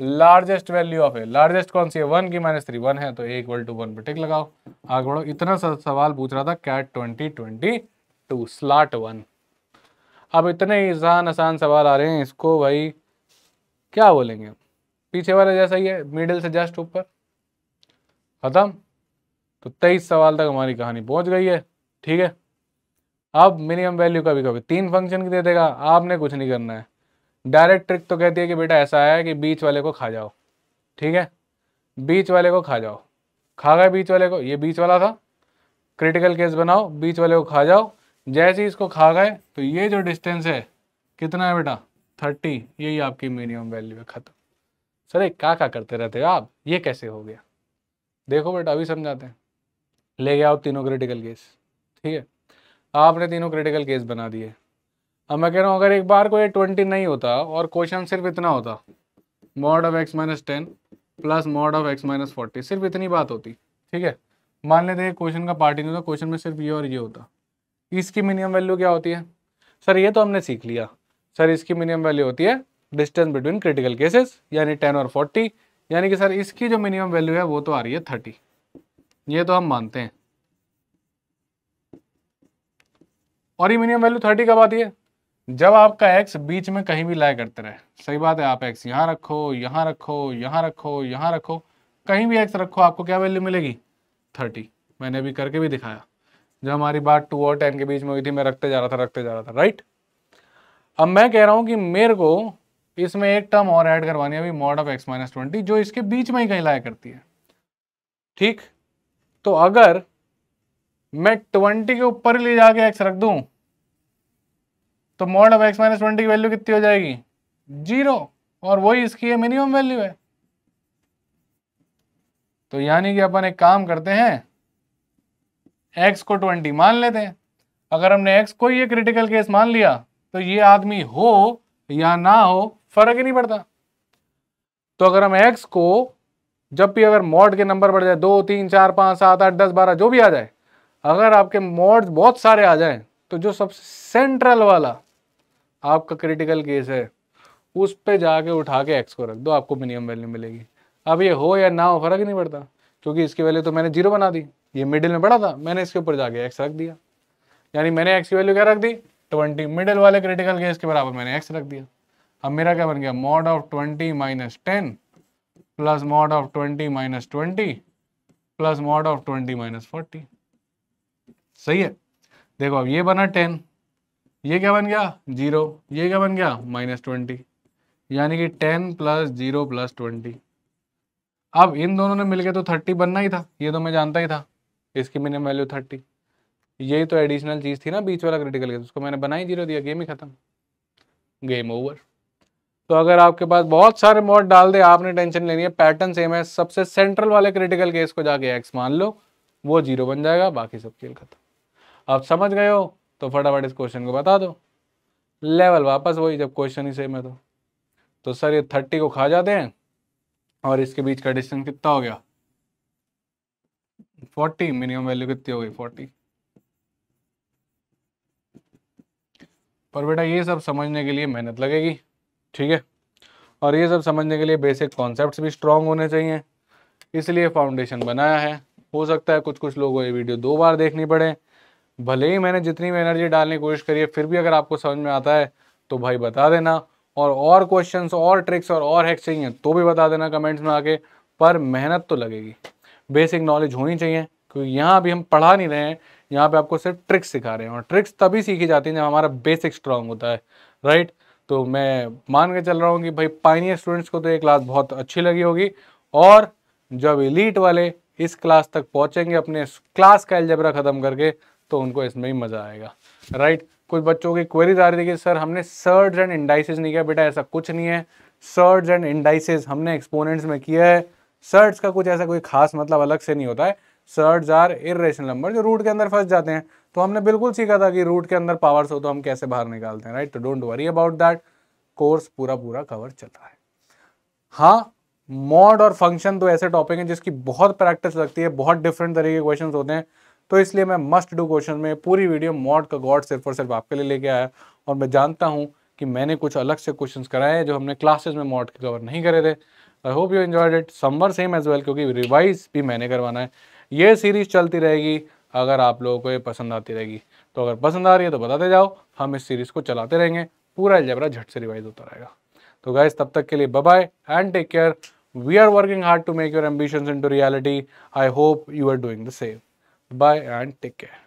largest value of A. Largest कौन सी है, 1 की -3, 1 है तो ए इक्वल टू 1 पे टिक लगाओ, आगे बढ़ो। इतना सवाल पूछ रहा था कैट 2022 स्लॉट 1। अब इतने आसान आसान सवाल आ रहे हैं, इसको भाई क्या बोलेंगे? पीछे वाला जैसा ही है, मिडिल से जस्ट ऊपर, खत्म। तो 23 सवाल तक हमारी कहानी पहुंच गई है, ठीक है। अब मिनिमम वैल्यू कभी कभी 3 फंक्शन की दे देगा, आपने कुछ नहीं करना है। डायरेक्ट ट्रिक तो कहती है कि बेटा ऐसा है कि बीच वाले को खा जाओ, ठीक है, बीच वाले को खा जाओ। खा गए बीच वाले को, ये बीच वाला था, क्रिटिकल केस बनाओ, बीच वाले को खा जाओ। जैसे ही इसको खा गए तो ये जो डिस्टेंस है कितना है बेटा, 30, यही आपकी मिनिमम वैल्यू है, खत्म। सर क्या करते रहते हो आप, ये कैसे हो गया? देखो बेटा अभी समझाते हैं। ले गया आप तीनों क्रिटिकल केस, ठीक है, आपने तीनों क्रिटिकल केस बना दिए। अब मैं कह रहा हूँ अगर एक बार को ये 20 नहीं होता और क्वेश्चन सिर्फ इतना होता, mod of x - 10 plus mod of x - 40, सिर्फ इतनी बात होती, ठीक है। मान लेते हैं क्वेश्चन का पार्ट ही नहीं होता, क्वेश्चन में सिर्फ ये और ये होता, इसकी मिनिमम वैल्यू क्या होती है? सर ये तो हमने सीख लिया, सर इसकी मिनिमम वैल्यू होती है डिस्टेंस बिटवीन क्रिटिकल केसेस, यानी 10 और 40, यानी कि सर इसकी जो मिनिमम वैल्यू है वो तो आ रही है 30, ये तो हम मानते हैं। और ये मिनिमम वैल्यू 30 कब आती है? जब आपका x बीच में कहीं भी लाया करते रहे। सही बात है, आप x यहाँ रखो, यहाँ रखो, यहाँ रखो, यहाँ रखो, कहीं भी x रखो, आपको क्या वैल्यू मिलेगी, 30। मैंने अभी करके भी दिखाया, जब हमारी बात 2 और 10 के बीच में हुई थी, मैं रखते जा रहा था, राइट। अब मैं कह रहा हूं कि मेरे को इसमें एक टर्म और ऐड करवानी है अभी, मॉड ऑफ x - 20, जो इसके बीच में ही कहीं लाया करती है, ठीक। तो अगर मैं 20 के ऊपर ले जाके x रख दूं तो मॉड ऑफ x - 20 की वैल्यू कितनी हो जाएगी, 0, और वही इसकी मिनिमम वैल्यू है। तो यानी कि अपन एक काम करते हैं, x को 20 मान लेते हैं। अगर हमने x को ये क्रिटिकल केस मान लिया तो ये आदमी हो या ना हो फर्क ही नहीं पड़ता। तो अगर हम x को जब भी अगर मॉड के नंबर बढ़ जाए, 2, 3, 4, 5, 7, 8, 10, 12 जो भी आ जाए, अगर आपके मॉड्स बहुत सारे आ जाए तो जो सबसे सेंट्रल वाला आपका क्रिटिकल केस है उस पे जाके उठा के x को रख दो, आपको मिनिमम वैल्यू मिलेगी। अब ये हो या ना हो फर्क ही नहीं पड़ता, क्योंकि इसकी वैल्यू तो मैंने 0 बना दी, ये मिडिल में पड़ा था, मैंने इसके ऊपर जाके x रख दिया, यानी मैंने x की वैल्यू क्या रख दी, 20, मिडिल वाले क्रिटिकल केस के बराबर मैंने x रख दिया। अब मेरा क्या बन गया, mod of 20 - 10 plus mod of 20 - 20 plus mod of 20 - 40। सही है, देखो अब ये बना 10, ये क्या बन गया 0, ये क्या बन गया -20, यानी कि 10 + 0 + 20। अब इन दोनों ने मिलके तो 30 बनना ही था, ये तो मैं जानता ही था, इसकी मिनिमम वैल्यू 30। यही तो एडिशनल चीज थी ना बीच वाला क्रिटिकल केस, उसको मैंने बना ही 0 दिया, गेम ही खत्म, गेम ओवर। तो अगर आपके पास बहुत सारे मॉड डाल दे, आपने टेंशन लेनी है, पैटर्न सेम है, सबसे सेंट्रल वाले क्रिटिकल केस को जाके x मान लो, वो 0 बन जाएगा, बाकी सब खेल खत्म। आप समझ गए हो तो फटाफट इस क्वेश्चन को बता दो, लेवल वापस वही, जब क्वेश्चन ही सेम है तो सर ये 30 को खा जाते हैं और इसके बीच का डिस्टेंस कितना हो गया 40, मिनिमम वैल्यू कितनी हो गई 40। पर बेटा ये सब समझने के लिए मेहनत लगेगी, ठीक है, और ये सब समझने के लिए बेसिक कॉन्सेप्ट्स भी स्ट्रांग होने चाहिए, इसलिए फाउंडेशन बनाया है। हो सकता है कुछ कुछ लोगों को ये वीडियो 2 बार देखनी पड़े, भले ही मैंने जितनी भी एनर्जी डालने की कोशिश करी है, फिर भी अगर आपको समझ में आता है तो भाई बता देना, और क्वेश्चंस और ट्रिक्स और हैक्स चाहिए तो भी बता देना कमेंट्स में आके। पर मेहनत तो लगेगी, बेसिक नॉलेज होनी चाहिए, क्योंकि यहाँ अभी हम पढ़ा नहीं रहे हैं, यहाँ पे आपको सिर्फ ट्रिक्स सिखा रहे हैं, और ट्रिक्स तभी सीखी जाती हैं जब हमारा बेसिक स्ट्रांग होता है, राइट। तो मैं मान के चल रहा हूँ कि भाई पाइनियर स्टूडेंट्स को तो ये क्लास बहुत अच्छी लगी होगी, और जब एलीट वाले इस क्लास तक पहुंचेंगे अपने क्लास का अलजेब्रा खत्म करके, तो उनको इसमें ही मजा आएगा, राइट। कुछ बच्चों की क्वेरीज आ रही थी कि सर हमने सर्ड्स एंड इंडाइसेस नहीं किया। बेटा ऐसा कुछ नहीं है, सर्ड्स एंड इंडाइसेस हमने एक्सपोनेंट्स में किया है। सर्ड्स का कुछ ऐसा कोई खास मतलब अलग से नहीं होता है, सर्ड्स आर इर्रेशनल नंबर जो रूट के अंदर फंस जाते हैं। तो हमने बिल्कुल सीखा था कि रूट के अंदर पावर्स हो तो हम कैसे बाहर निकालते हैं, राइट। तो don't worry about that, course पूरा कवर चल रहा है। हाँ, मॉड और फंक्शन तो ऐसे टॉपिक हैं जिसकी बहुत प्रैक्टिस लगती है, बहुत डिफरेंट तरीके के क्वेश्चंस होते हैं, तो इसलिए मैं मस्ट डू क्वेश्चन में पूरी वीडियो मॉड का गॉड सिर्फ और सिर्फ आपके लिए लेके आया। और मैं जानता हूँ कि मैंने कुछ अलग से क्वेश्चंस कराए हैं जो हमने क्लासेस में मॉड के कवर नहीं करे थे। I hope you enjoyed it, somewhere same as well, क्योंकि रिवाइज भी मैंने करवाना है। ये सीरीज चलती रहेगी अगर आप लोगों को ये पसंद आती रहेगी। तो अगर पसंद आ रही है तो बताते जाओ, हम इस सीरीज को चलाते रहेंगे, पूरा अलजेब्रा झट से रिवाइज होता रहेगा। तो गाइस तब तक के लिए bye bye and take care. We are working hard to make your ambitions into reality. I hope you are doing the same. Bye and take care.